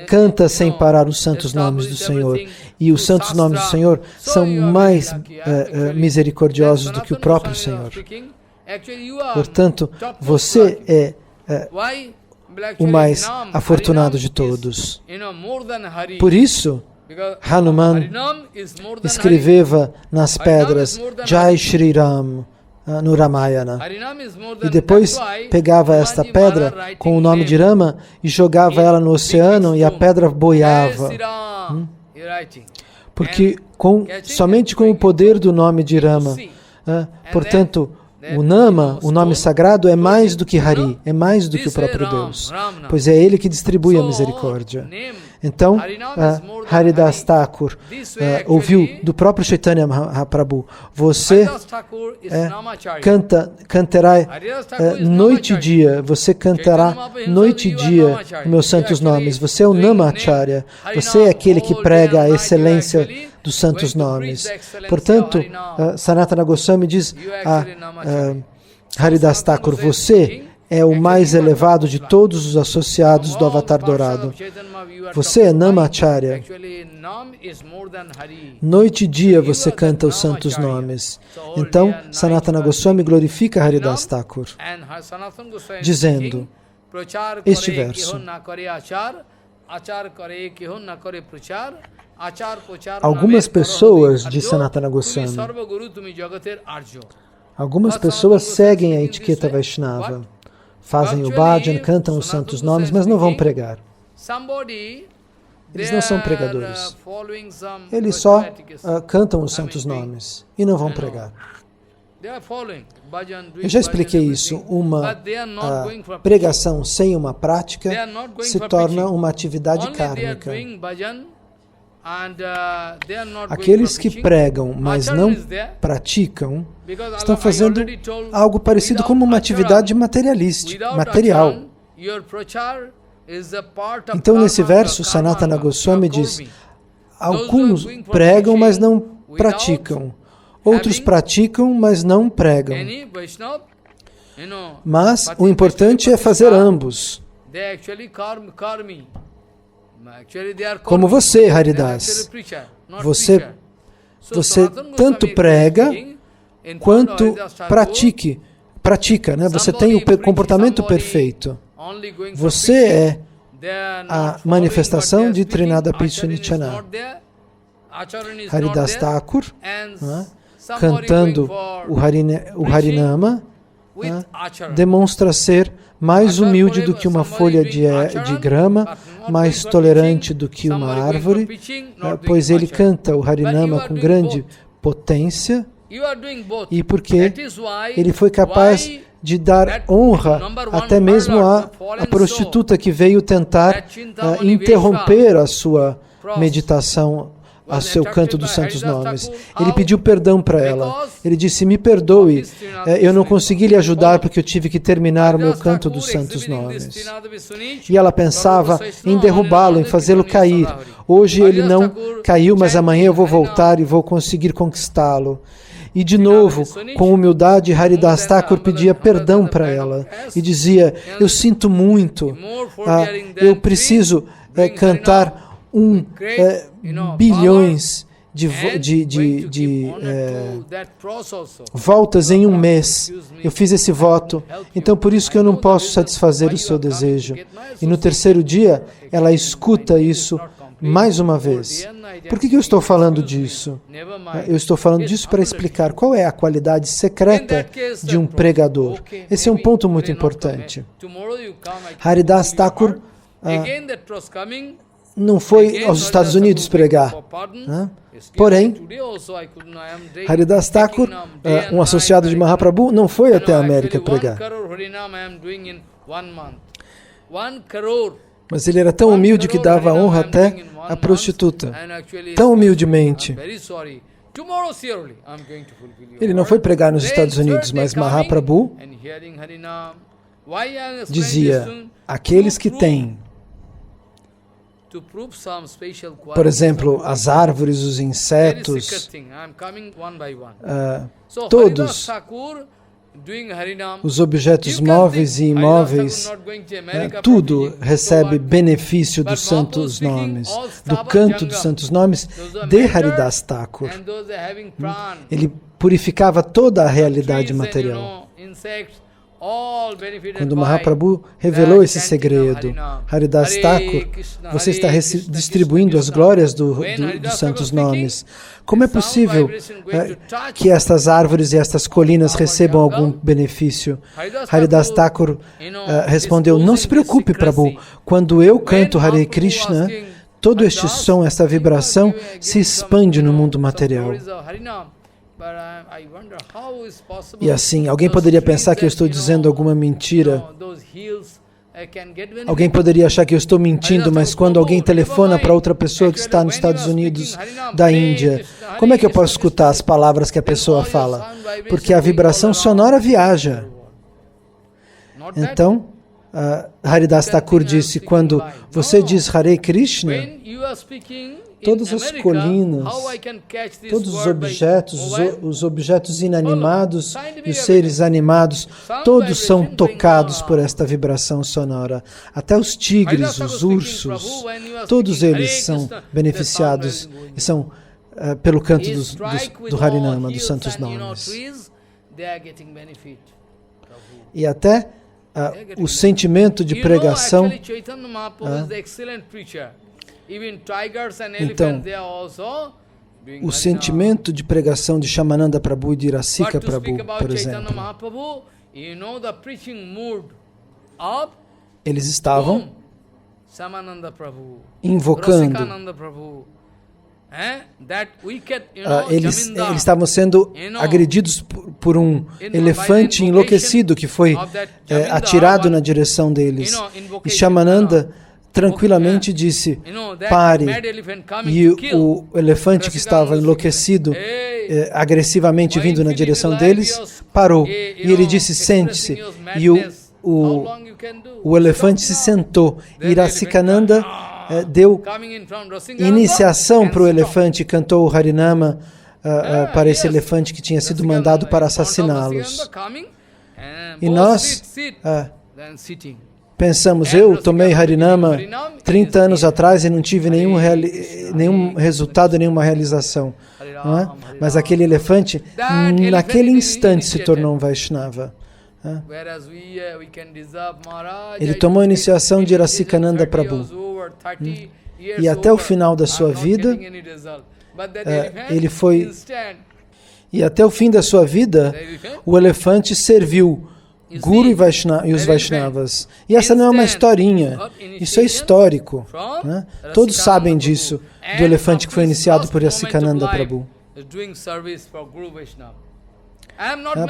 canta sem parar os santos nomes do Senhor. E os santos nomes do Senhor são mais misericordiosos do que o próprio Senhor. Portanto, você é o mais afortunado de todos. Por isso, Hanuman escreveva nas pedras Jai Shri Ram no Ramayana. E depois pegava esta pedra com o nome de Rama e jogava ela no oceano e a pedra boiava. porque somente com o poder do nome de Rama, portanto, o Nama, o nome sagrado, é mais do que Hari, é mais do que o próprio Deus, pois é Ele que distribui a misericórdia. Então, Haridas Thakur ouviu do próprio Chaitanya Mahaprabhu: você cantará noite e dia, você cantará noite e dia os meus santos nomes. Você é o Namacharya, você é aquele que prega a excelência dos santos nomes. Portanto, Sanatana Goswami diz a Haridas Thakur: você é o mais elevado de todos os associados do Avatar Dourado. Você é Namacharya. Noite e dia você canta os santos nomes. Então, Sanatana Goswami glorifica Haridas Thakur, dizendo este verso: algumas pessoas, diz Sanatana Goswami, algumas pessoas seguem a etiqueta Vaishnava, fazem o bhajan, cantam os santos nomes, mas não vão pregar. Eles não são pregadores. Eles só cantam os santos nomes e não vão pregar. Eu já expliquei isso. Uma pregação sem uma prática se torna uma atividade kármica. Aqueles que pregam, mas não praticam, estão fazendo algo parecido como uma atividade material. Então, nesse verso, Sanatana Goswami diz: alguns pregam, mas não praticam. Outros praticam, mas não pregam. Mas o importante é fazer ambos. Como você, Haridas. Você tanto prega quanto pratica, né? Você tem o comportamento perfeito. Você é a manifestação de Trinada Pitsunichana. Haridas Thakur, cantando o Harinama, demonstra ser mais humilde do que uma folha de grama, mais tolerante do que uma árvore, pois ele canta o Harinama com grande potência, e porque ele foi capaz de dar honra até mesmo à prostituta que veio tentar interromper a sua meditação, a seu canto dos santos nomes. Ele pediu perdão para ela. Ele disse: me perdoe, eu não consegui lhe ajudar porque eu tive que terminar o meu canto dos santos nomes. E ela pensava em derrubá-lo, em fazê-lo cair. Hoje ele não caiu, mas amanhã eu vou voltar e vou conseguir conquistá-lo. E de novo, com humildade, Haridas Thakur pedia perdão para ela e dizia: eu sinto muito, eu preciso cantar bilhões de voltas em um mês. Eu fiz esse voto, então por isso que eu não posso satisfazer o seu desejo. E no terceiro dia, ela escuta isso mais uma vez. Por que eu estou falando disso? Eu estou falando disso para explicar qual é a qualidade secreta de um pregador. Esse é um ponto muito importante. Haridas Thakur não foi aos Estados Unidos pregar. Porém, Haridas Thakur, um associado de Mahaprabhu, não foi até a América pregar. Mas ele era tão humilde que dava honra até à prostituta. Tão humildemente. Ele não foi pregar nos Estados Unidos, mas Mahaprabhu dizia: aqueles que têm, por exemplo, as árvores, os insetos, todos os objetos móveis e imóveis, tudo recebe benefício dos santos nomes, do canto dos santos nomes de Haridas Thakur. Ele purificava toda a realidade material. Quando Mahaprabhu revelou esse segredo, Haridas Thakur, você está distribuindo as glórias dos santos nomes. Como é possível que estas árvores e estas colinas recebam algum benefício? Haridas Thakur respondeu: não se preocupe, Prabhu. Quando eu canto Hare Krishna, todo este som, esta vibração, se expande no mundo material. E assim, alguém poderia pensar que eu estou dizendo alguma mentira. Alguém poderia achar que eu estou mentindo, mas quando alguém telefona para outra pessoa que está nos Estados Unidos da Índia, como é que eu posso escutar as palavras que a pessoa fala? Porque a vibração sonora viaja. Então, Haridas Thakur disse, quando você diz Hare Krishna, todas as colinas, todos os objetos inanimados e os seres animados, todos são tocados por esta vibração sonora. Até os tigres, os ursos, todos eles são beneficiados e são pelo canto do Harinama, dos santos nomes. E até o sentimento de pregação. Então, o sentimento de pregação de Shyamananda Prabhu e de Rasika Prabhu, por exemplo, eles estavam invocando, eles estavam sendo agredidos por um elefante enlouquecido que foi atirado na direção deles. E Shyamananda tranquilamente disse, pare. E o elefante que estava enlouquecido, agressivamente vindo na direção deles, parou. E ele disse, sente-se. E o elefante se sentou. E Rasikananda deu iniciação para o elefante e cantou o Harinama para esse elefante que tinha sido mandado para assassiná-los. E nós pensamos, eu tomei Harinama 30 anos atrás e não tive nenhum resultado, nenhuma realização. Não é? Mas aquele elefante, naquele instante, se tornou um Vaishnava. Ele tomou a iniciação de Rasikananda Prabhu. E até o final da sua vida, ele foi... E até o fim da sua vida, o elefante serviu Guru e os Vaishnavas. E essa não é uma historinha, isso é histórico. Né? Todos sabem disso, do elefante que foi iniciado por Rasikananda Prabhu.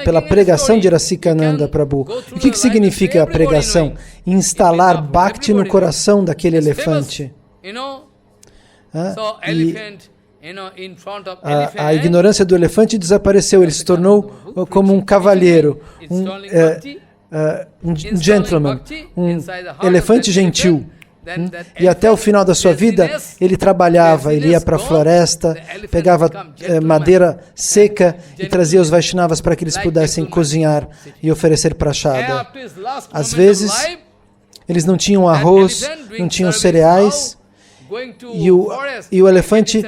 Pela pregação de Rasikananda Prabhu. O que significa a pregação? Instalar Bhakti no coração daquele elefante. A ignorância do elefante desapareceu, ele se tornou como um cavalheiro, um gentleman, um elefante gentil. E até o final da sua vida, ele trabalhava, ele ia para a floresta, pegava madeira seca e trazia os Vaishnavas para que eles pudessem cozinhar e oferecer prashada. Às vezes, eles não tinham arroz, não tinham cereais, e o elefante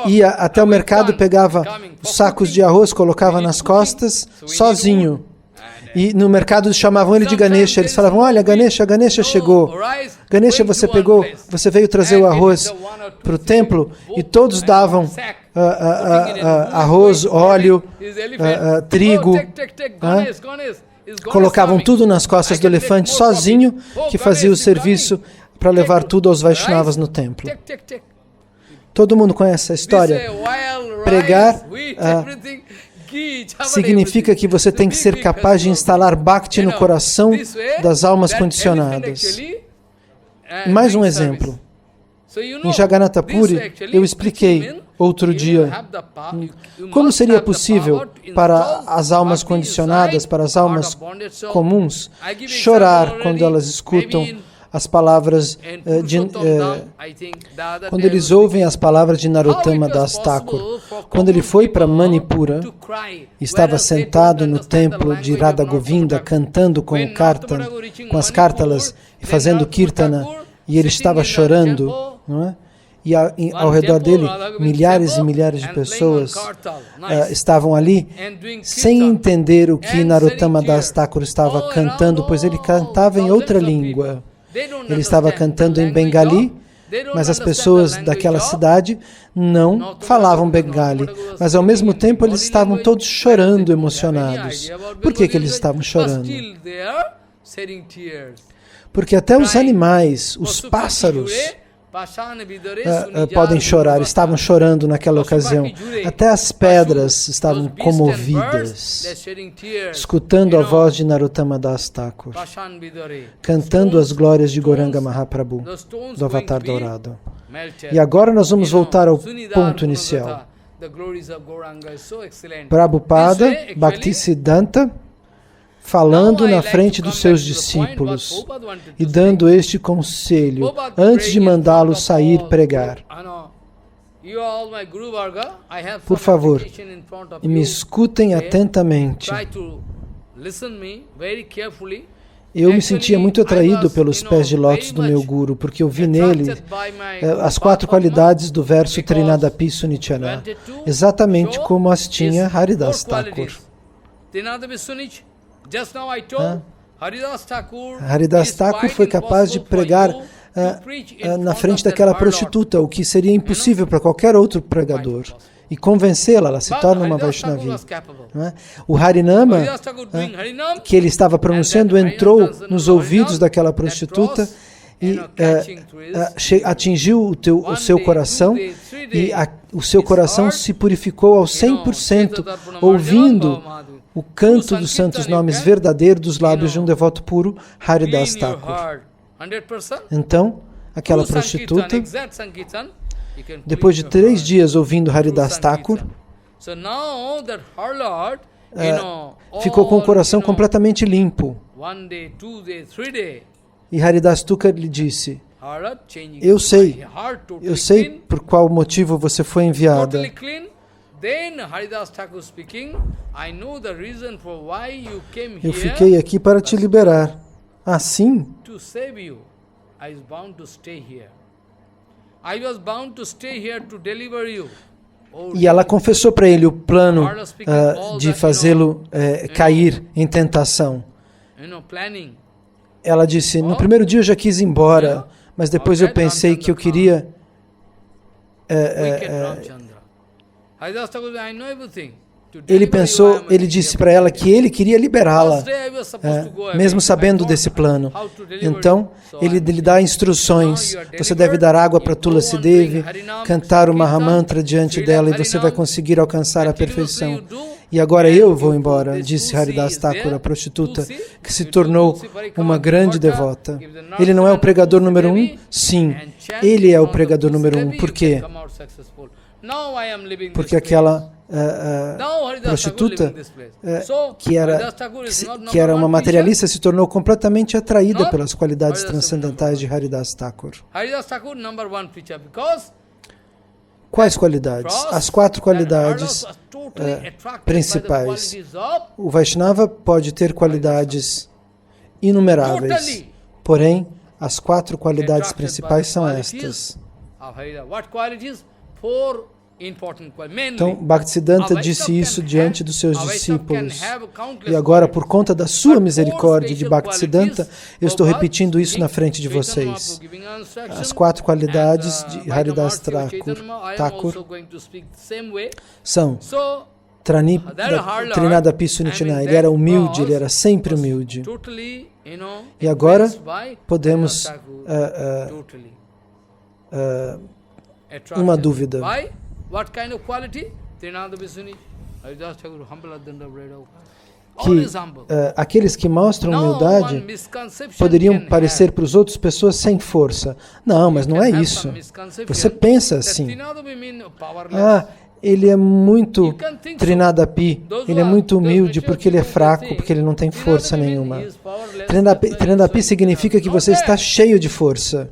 ia até o mercado, pegava os sacos de arroz, colocava nas costas, sozinho. E no mercado chamavam ele de Ganesha. Eles falavam, olha, Ganesha chegou. Ganesha, você veio trazer o arroz para o templo. E todos davam arroz, óleo, trigo. Colocavam tudo nas costas do elefante sozinho, que fazia o serviço para levar tudo aos Vaishnavas no templo. Todo mundo conhece essa história. Pregar significa que você tem que ser capaz de instalar Bhakti no coração das almas condicionadas. Mais um exemplo. Em Jagannath Puri, eu expliquei outro dia como seria possível para as almas condicionadas, para as almas comuns, chorar quando elas escutam as palavras quando eles ouvem as palavras de Narottama Das Thakur. Quando ele foi para Manipura, estava sentado no templo de Radha Govinda, cantando com o Kartan, com as Kartalas, e fazendo Kirtana, e ele estava chorando, não é? E ao redor dele, milhares e milhares de pessoas estavam ali, sem entender o que Narottama Das Thakur estava cantando, pois ele cantava em outra língua. Ele estava cantando em Bengali, mas as pessoas daquela cidade não falavam Bengali. Mas ao mesmo tempo eles estavam todos chorando, emocionados. Por que eles estavam chorando? Porque até os animais, os pássaros, podem chorar. Estavam chorando naquela ocasião. Até as pedras estavam comovidas, escutando a voz de Narottama Das Thakur, cantando as glórias de Goranga Mahaprabhu, do Avatar Dourado. E agora nós vamos voltar ao ponto inicial. Prabhupada, Bhaktisiddhanta, falando na frente dos seus discípulos e dando este conselho antes de mandá-los sair pregar. Por favor, me escutem atentamente. Eu me sentia muito atraído pelos pés de lótus do meu Guru, porque eu vi nele as 4 qualidades do verso Trinadapi Sunichana, exatamente como as tinha Haridas Thakur. Haridas Thakur foi capaz de pregar na frente daquela prostituta, o que seria impossível para qualquer outro pregador. E convencê-la, ela se torna uma Vaishnavi. O Harinama, que ele estava pronunciando, entrou nos ouvidos daquela prostituta e atingiu o seu coração, e o seu coração se purificou ao 100%, ouvindo o canto dos santos nomes verdadeiros dos lábios de um devoto puro, Haridas Thakur. Então, aquela prostituta, depois de 3 dias ouvindo Haridas Thakur, ficou com o coração completamente limpo. E Haridas Thakur lhe disse: eu sei por qual motivo você foi enviada. Eu fiquei aqui para te liberar. Assim, e ela confessou para ele o plano de fazê-lo cair em tentação. Ela disse: no primeiro dia eu já quis ir embora, mas depois eu pensei que eu queria... Ele disse para ela que ele queria liberá-la, mesmo sabendo desse plano. Então, ele lhe dá instruções. Você deve dar água para Tulasi Devi, cantar o Mahamantra diante dela e você vai conseguir alcançar a perfeição. E agora eu vou embora, disse Haridas Thakur, a prostituta, que se tornou uma grande devota. Ele não é o pregador número 1? Sim, ele é o pregador número 1. Por quê? Porque aquela prostituta, que era uma materialista, se tornou completamente atraída pelas qualidades transcendentais de Haridas Thakur. Quais qualidades? As 4 qualidades principais. O Vaishnava pode ter qualidades inumeráveis, porém, as 4 qualidades principais são estas. Então, Bhaktisiddhanta disse isso diante dos seus discípulos. E agora, por conta da sua misericórdia de Bhaktisiddhanta, eu estou repetindo isso na frente de vocês. As 4 qualidades de Haridas Thakur são Trinadapi Sunichana. Ele era humilde, ele era sempre humilde. E agora podemos uma dúvida. Que aqueles que mostram humildade poderiam parecer para os outros pessoas sem força. Não, mas não é isso. Você pensa assim: ele é muito Trinadapi, ele é muito humilde porque ele é fraco, porque ele não tem força nenhuma. Trinadapi significa que você está cheio de força.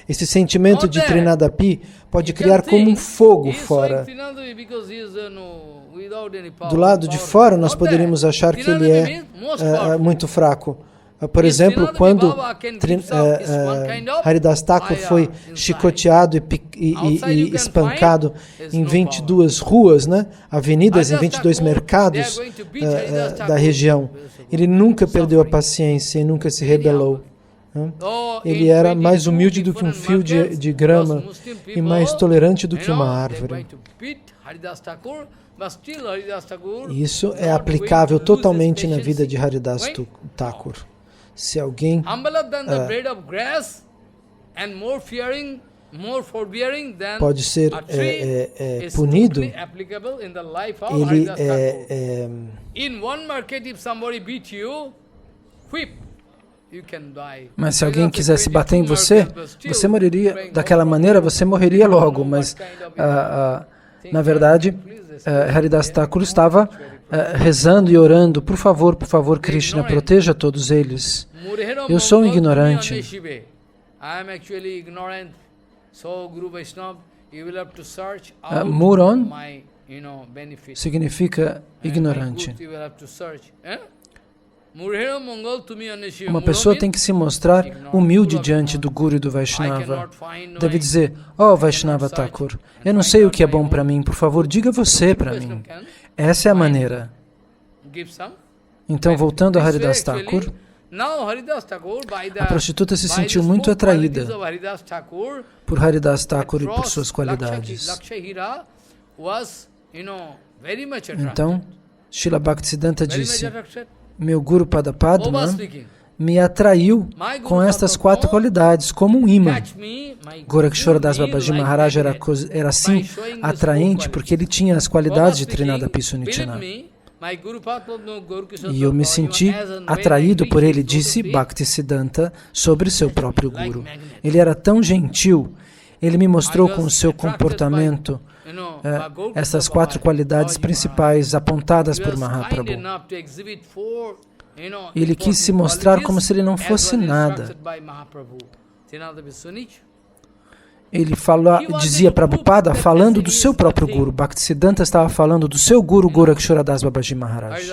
Esse sentimento de Trinadapi pode criar como um fogo fora. Do lado de fora, nós poderíamos achar que ele é muito fraco. Por exemplo, quando Haridas Thakur foi chicoteado e espancado em 22 ruas, né? Avenidas, em 22 mercados da região, ele nunca perdeu a paciência e nunca se rebelou. Ele era mais humilde do que um fio de grama e mais tolerante do que uma árvore. Isso é aplicável totalmente na vida de Haridas Thakur. Se alguém pode ser punido, ele mas se alguém quisesse bater em você, você morreria daquela maneira, você morreria logo, mas na verdade Haridas Thakur estava rezando e orando, por favor, Krishna, proteja todos eles. Eu sou um ignorante. Muron significa ignorante. Uma pessoa tem que se mostrar humilde diante do Guru e do Vaishnava. Deve dizer, Vaishnava Thakur, eu não sei o que é bom para mim, por favor, diga você para mim. Essa é a maneira. Então, voltando a Haridas Thakur, a prostituta se sentiu muito atraída por Haridas Thakur e por suas qualidades. Então, Srila Bhaktisiddhanta disse, meu Guru Padapadma me atraiu com estas 4 qualidades, como um imã. Gorakshora Das Babaji Maharaj era assim atraente porque ele tinha as qualidades de Trinadapi Sunichananda. E eu me senti atraído por ele, disse Bhaktisiddhanta sobre seu próprio Guru. Ele era tão gentil, ele me mostrou com o seu comportamento essas 4 qualidades principais apontadas por Mahaprabhu. Ele quis se mostrar como se ele não fosse nada. Ele dizia Prabhupada, falando do seu próprio Guru. Bhaktisiddhanta estava falando do seu Guru, Gorakshora Das Babaji Maharaj.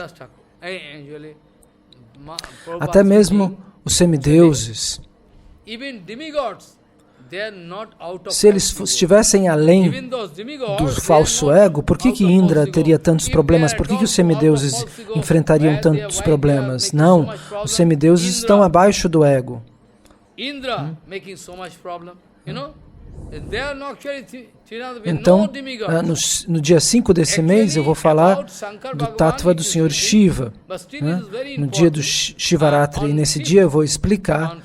Até mesmo os semideuses, se eles estivessem além do falso ego, por que Indra teria tantos problemas? Por que os semideuses enfrentariam tantos problemas? Não, os semideuses estão abaixo do ego. Então, no dia 5 desse mês, eu vou falar do Tattva do Senhor Shiva, no dia do Shivaratri, e nesse dia eu vou explicar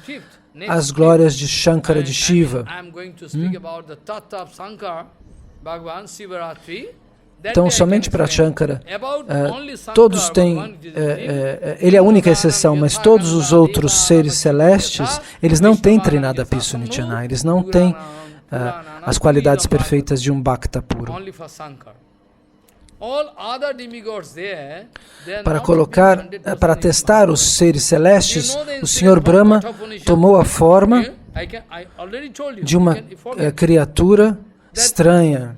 as glórias de Shankara de Shiva. Então, somente para Shankara, todos têm, ele é a única exceção, mas todos os outros seres celestes, eles não têm Trinadapi Sunichananda, eles não têm as qualidades perfeitas de um Bhakta puro. Para testar os seres celestes, o Senhor Brahma tomou a forma de uma criatura estranha.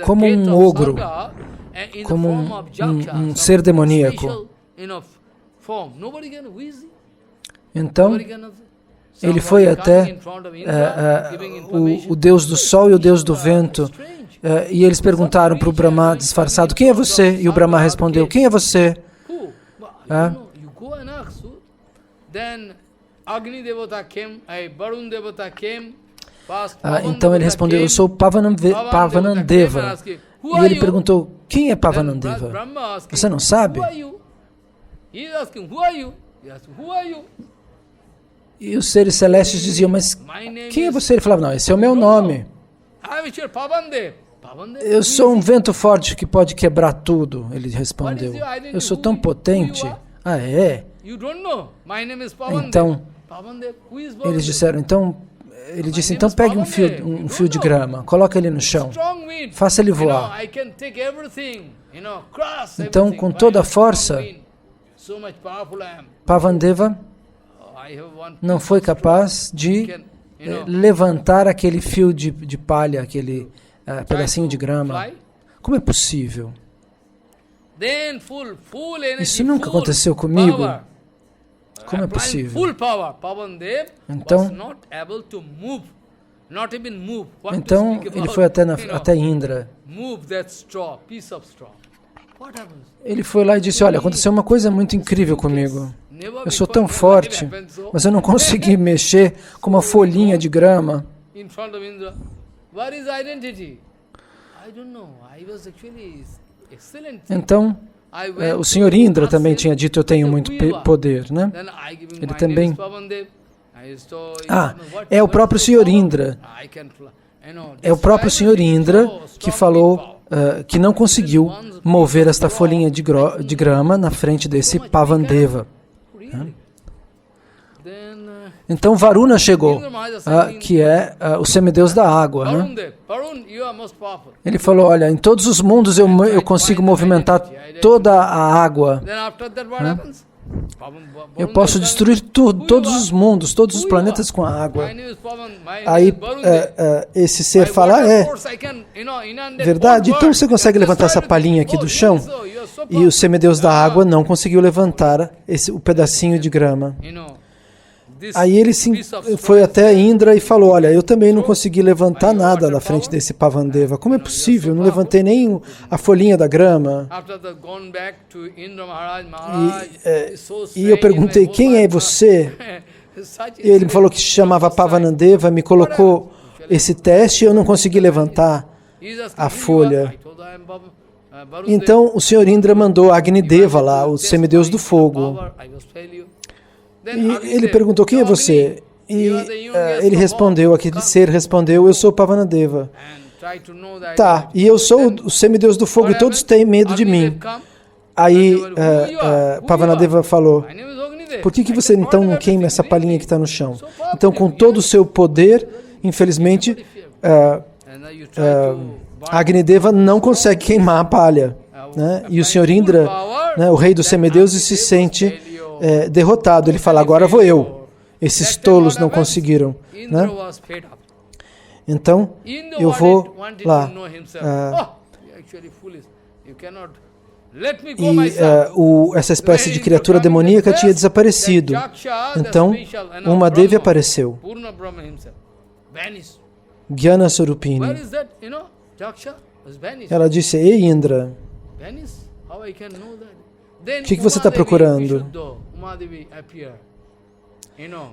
Como um ogro, como um ser demoníaco. Então, ele foi até o Deus do Sol e o Deus do Vento, e eles perguntaram para o Brahma disfarçado, quem é você? E o Brahma respondeu, quem é você? Então ele respondeu, eu sou Pavanandeva. E ele perguntou, quem é Pavanandeva? Você não sabe? E os seres celestes diziam, mas quem é você? Ele falava, não, esse é o meu nome. Eu sou um vento forte que pode quebrar tudo, ele respondeu. Eu sou tão potente. Ah, é? Então, eles disseram, ele disse, então pegue um fio de grama, coloque ele no chão, faça ele voar. Então, com toda a força, Pavandeva não foi capaz de levantar aquele fio de palha, aquele pedacinho de grama. Como é possível? Isso nunca aconteceu comigo. Como é possível? Então ele foi até Indra. Ele foi lá e disse, olha, aconteceu uma coisa muito incrível comigo. Eu sou tão forte, mas eu não consegui mexer com uma folhinha de grama. Então, o Senhor Indra também tinha dito, eu tenho muito poder, né? Ele também... é o próprio Senhor Indra. É o próprio Senhor Indra que falou que não conseguiu mover esta folhinha de grama na frente desse Pavandeva. Então Varuna chegou, que é o semideus da água. Né? Ele falou, olha, em todos os mundos eu consigo movimentar toda a água. Né? Eu posso destruir tudo, todos os mundos, todos os planetas com a água. Aí esse ser fala, verdade? Então você consegue levantar essa palhinha aqui do chão? E o semideus da água não conseguiu levantar o pedacinho de grama. Aí ele foi até Indra e falou, olha, eu também não consegui levantar nada na frente desse Pavandeva. Como é possível? Eu não levantei nem a folhinha da grama. E eu perguntei, quem é você? E ele me falou que se chamava Pavanandeva, me colocou esse teste e eu não consegui levantar a folha. Então o Senhor Indra mandou Agnideva lá, o semideus do fogo. E ele perguntou, quem é você? E ele respondeu, aquele ser respondeu, eu sou Pavanandeva. Tá, e eu sou o semideus do fogo e todos têm medo de mim. Aí Pavanandeva falou, por que você então não queima essa palhinha que está no chão? Então com todo o seu poder, infelizmente, Agnideva não consegue queimar a palha. Né? E o Senhor Indra, né, o rei dos semideuses, se sente derrotado. Ele fala, agora vou eu. Esses tolos não conseguiram. Né? Então, eu vou lá. Essa espécie de criatura demoníaca tinha desaparecido. Então, uma Devi apareceu. Gyana Sarupini. Ela disse, ei Indra, o que você está procurando?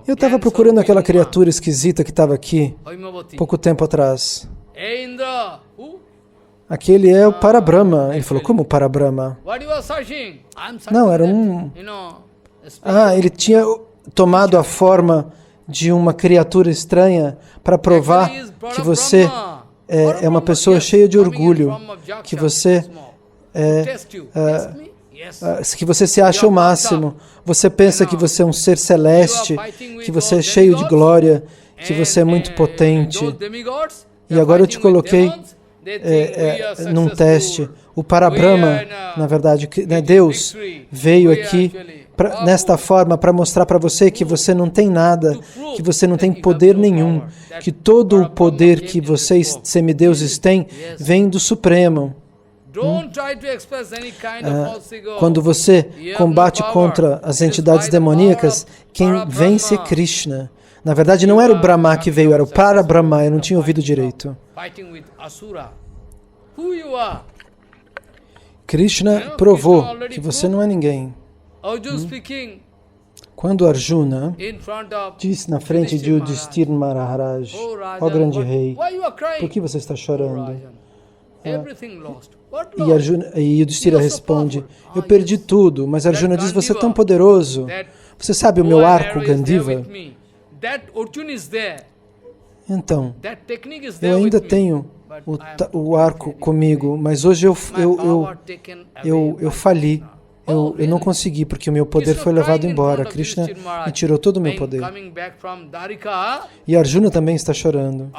Eu estava procurando aquela criatura esquisita que estava aqui pouco tempo atrás. Aquele é o Parabrahma. Ele falou, como Parabrahma? Não, era um... ele tinha tomado a forma de uma criatura estranha para provar que você é uma pessoa cheia de orgulho, que você se acha o máximo, você pensa que você é um ser celeste, que você é cheio de glória, que você é muito potente. E agora eu te coloquei num teste. O Parabrahma, na verdade, Deus veio aqui nesta forma para mostrar para você que você não tem nada, que você não tem poder nenhum, que todo o poder que vocês, semideuses, têm, vem do Supremo. Quando você combate contra as entidades demoníacas, quem vence é Krishna. Na verdade, não era o Brahma que veio, era o Parabrahma, eu não tinha ouvido direito. Krishna provou que você não é ninguém. Quando Arjuna disse na frente de Yudhishthira Maharaj, ó grande rei, por que você está chorando? E Yudhishthira responde, eu perdi tudo, mas Arjuna diz, você é tão poderoso. Você sabe o meu arco Gandiva? Então, eu ainda tenho o arco comigo, mas hoje eu fali. Eu não consegui, porque o meu poder foi levado embora. Krishna me tirou todo o meu poder. E Arjuna também está chorando.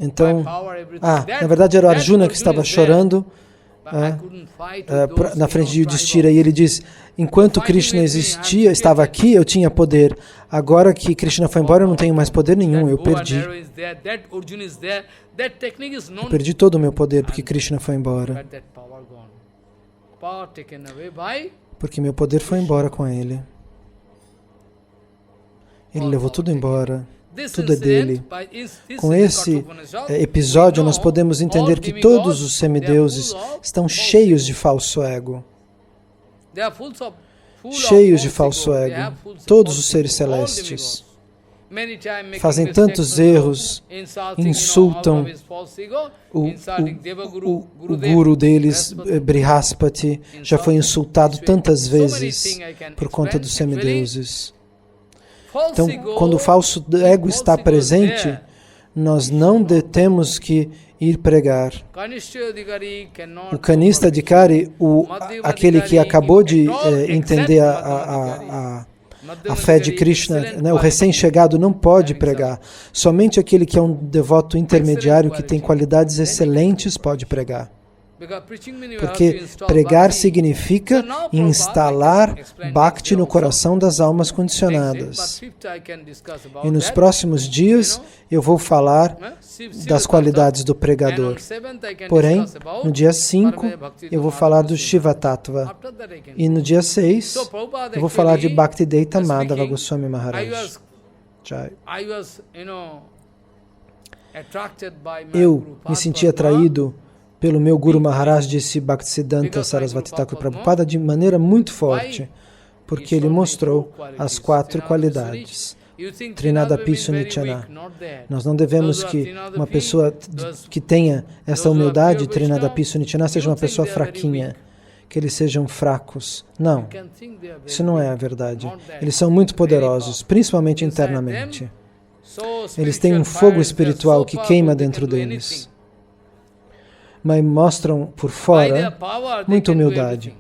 Então, na verdade era Arjuna que estava chorando na frente de Yudhishthira, e ele diz, enquanto Krishna estava aqui, eu tinha poder. Agora que Krishna foi embora, eu não tenho mais poder nenhum, eu perdi. Eu perdi todo o meu poder porque Krishna foi embora. Porque meu poder foi embora com ele. Ele levou tudo embora. Tudo é dele. Com esse episódio, nós podemos entender que todos os semideuses estão cheios de falso ego. Cheios de falso ego. Todos os seres celestes. fazem tantos erros, insultam o guru deles, Brihaspati, já foi insultado tantas vezes por conta dos semideuses. Então, quando o falso ego está presente, nós não temos que ir pregar. O Kanishta Adhikari, aquele que acabou de entender a fé de Krishna, né, o recém-chegado não pode pregar. Somente aquele que é um devoto intermediário, que tem qualidades excelentes, pode pregar. Porque pregar significa instalar Bhakti no coração das almas condicionadas. E nos próximos dias eu vou falar das qualidades do pregador. Porém, no dia 5 eu vou falar do Shiva Tattva. E no dia 6 eu vou falar de Bhaktivedanta Madhava Goswami Maharaj. Eu me senti atraído pelo meu Guru Maharaj, disse Bhaktisiddhanta Sarasvati Thakur Prabhupada, de maneira muito forte, porque ele mostrou as 4 qualidades. Trinadapi Sunichana. Nós não devemos que uma pessoa que tenha essa humildade, Trinadapi Sunichana, seja uma pessoa fraquinha, que eles sejam fracos. Não, isso não é a verdade. Eles são muito poderosos, principalmente internamente. Eles têm um fogo espiritual que queima dentro deles, mas mostram por fora muita humildade.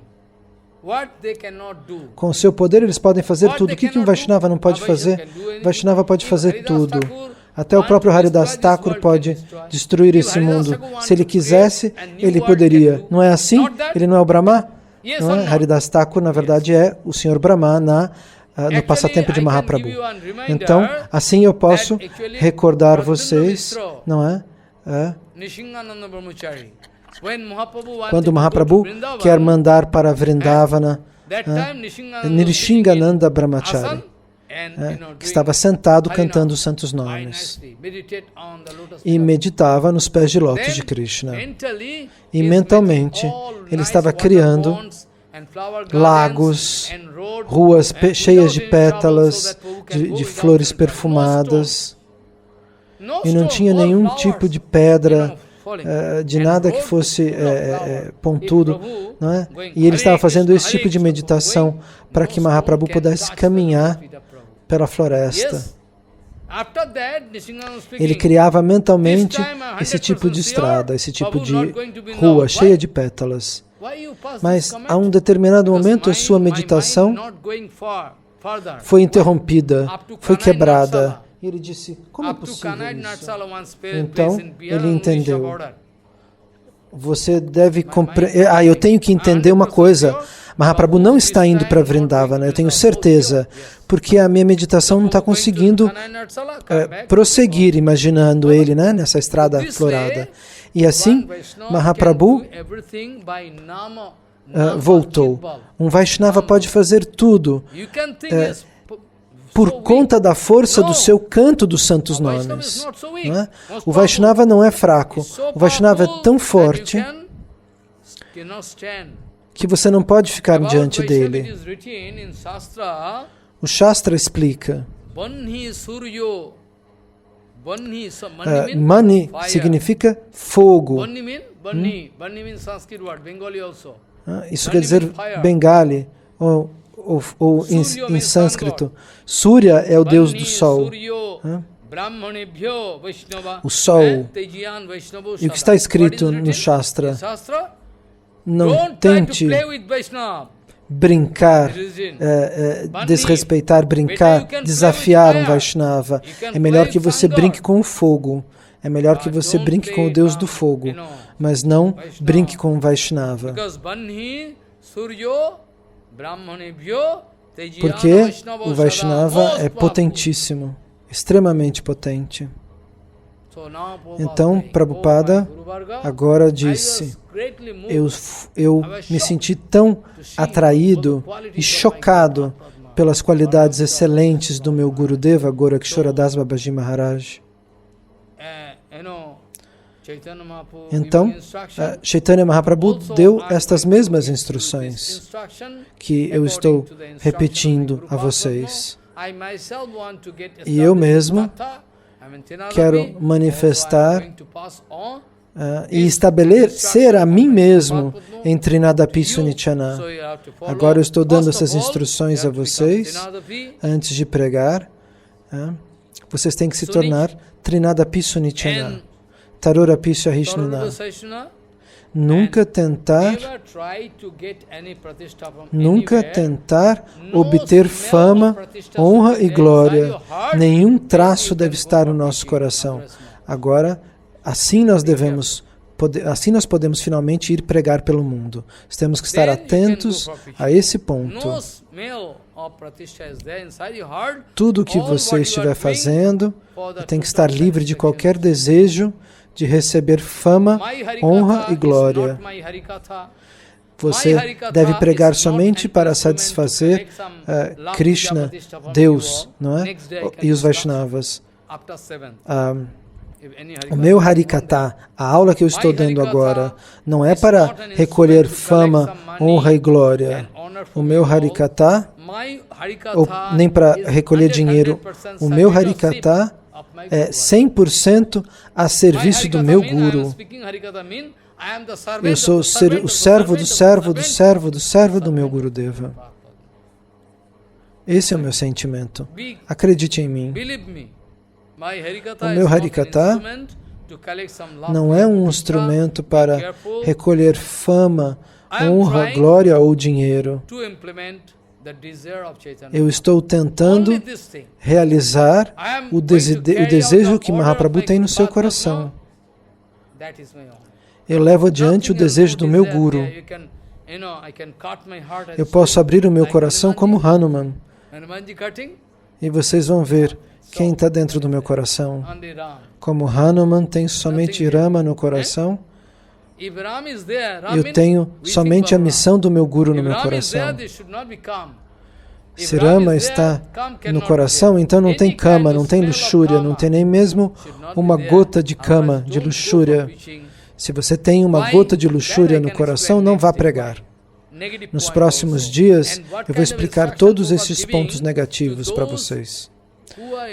Com o seu poder eles podem fazer tudo. O que um Vaishnava não pode fazer? Vaishnava pode fazer tudo. Até o próprio Haridas Thakur pode destruir esse mundo. Se ele quisesse, ele poderia. Não é assim? Ele não é o Brahma? Não é? Haridas Thakur, na verdade, é o Senhor Brahma no passatempo de Mahaprabhu. Então, assim eu posso recordar vocês, não é? Quando Mahaprabhu quer mandar para Vrindavana, Nrishingananda Brahmachari, que estava sentado cantando os santos nomes e meditava nos pés de lótus de Krishna. E mentalmente ele estava criando lagos, ruas cheias de pétalas, de flores perfumadas, e não tinha nenhum tipo de pedra, de nada que fosse pontudo, não é? E ele estava fazendo esse tipo de meditação para que Mahaprabhu pudesse caminhar pela floresta. Ele criava mentalmente esse tipo de estrada, esse tipo de rua cheia de pétalas. Mas a um determinado momento a sua meditação foi interrompida, foi quebrada. E ele disse, como é possível isso? Então, ele entendeu. Você deve compreender. Eu tenho que entender uma coisa. Mahaprabhu não está indo para Vrindavana, eu tenho certeza, porque a minha meditação não está conseguindo prosseguir, imaginando ele, né, nessa estrada florada. E assim, Mahaprabhu voltou. Um Vaishnava pode fazer tudo por conta da força do seu canto dos santos nomes. Não é? O Vaishnava não é fraco. O Vaishnava é tão forte que você não pode ficar diante dele. O Shastra explica. Mani significa fogo. Isso quer dizer Bengali, ou em sânscrito. Surya é o deus do sol. O sol. E o que está escrito no Shastra? Não tente brincar, desrespeitar, brincar, desafiar um Vaishnava. É melhor que você brinque com o fogo. É melhor que você brinque com o Deus do fogo, mas não brinque com um Vaishnava. Porque o Vaishnava é potentíssimo, extremamente potente. Então, Prabhupada agora disse, eu me senti tão atraído e chocado pelas qualidades excelentes do meu Gurudeva, Gorakshora Das Babaji Maharaj. Então, Chaitanya Mahaprabhu deu estas mesmas instruções que eu estou repetindo a vocês. E eu mesmo quero manifestar e estabelecer a mim mesmo em Trinadapi Sunichana. Agora eu estou dando essas instruções a vocês antes de pregar. Vocês têm que se tornar Trinadapi Sunichana. Tarorapi Sahishnuna. Nunca tentar obter fama, honra e glória. Nenhum traço deve estar no nosso coração. Agora, assim nós podemos finalmente ir pregar pelo mundo. Temos que estar atentos a esse ponto. Tudo o que você estiver fazendo tem que estar livre de qualquer desejo de receber fama, honra e glória. Você deve pregar somente para satisfazer Krishna, Deus, não é? E os Vaishnavas. O meu Harikatha, a aula que eu estou dando agora, não é para recolher fama, honra e glória. O meu Harikatha, ou nem para recolher dinheiro. O meu Harikatha é 100% a serviço do meu Guru. Eu sou o servo do servo do servo do servo do meu Gurudeva. Esse é o meu sentimento. Acredite em mim. O meu Harikatha não é um instrumento para recolher fama, honra, glória ou dinheiro. Eu estou tentando realizar o desejo que Mahaprabhu tem no seu coração. Eu levo adiante o desejo do meu Guru. Eu posso abrir o meu coração como Hanuman. E vocês vão ver quem está dentro do meu coração. Como Hanuman tem somente Rama no coração, eu tenho somente a missão do meu Guru no meu coração. Se Rama está no coração, então não tem kama, não tem luxúria, não tem nem mesmo uma gota de kama, de luxúria. Se você tem uma gota de luxúria no coração, não vá pregar. Nos próximos dias, eu vou explicar todos esses pontos negativos para vocês.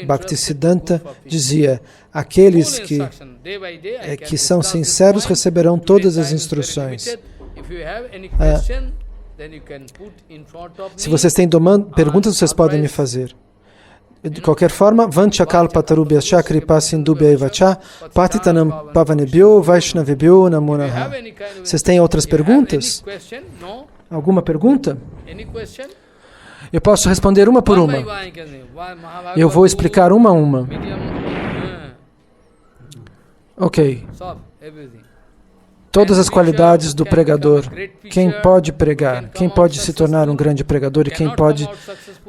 Bhaktisiddhanta dizia, aqueles que são sinceros receberão todas as instruções. Se vocês têm perguntas, vocês podem me fazer. De qualquer forma, Vanchakalpatarubhyascha kripa sindubhya evacha patitanam pavanebhyo vaishnavebhyo namo namaha. Vocês têm outras perguntas? Alguma pergunta? Eu posso responder uma por uma. Eu vou explicar uma a uma. Ok. Todas as qualidades do pregador. Quem pode pregar? Quem pode se tornar um grande pregador? E quem pode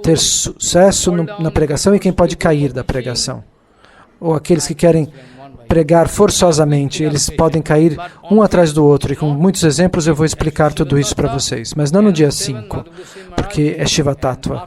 ter sucesso na pregação? E quem pode cair da pregação? Ou aqueles que querem pregar forçosamente, eles podem cair um atrás do outro. E com muitos exemplos eu vou explicar tudo isso para vocês. Mas não no dia 5, porque é Shiva Tattva.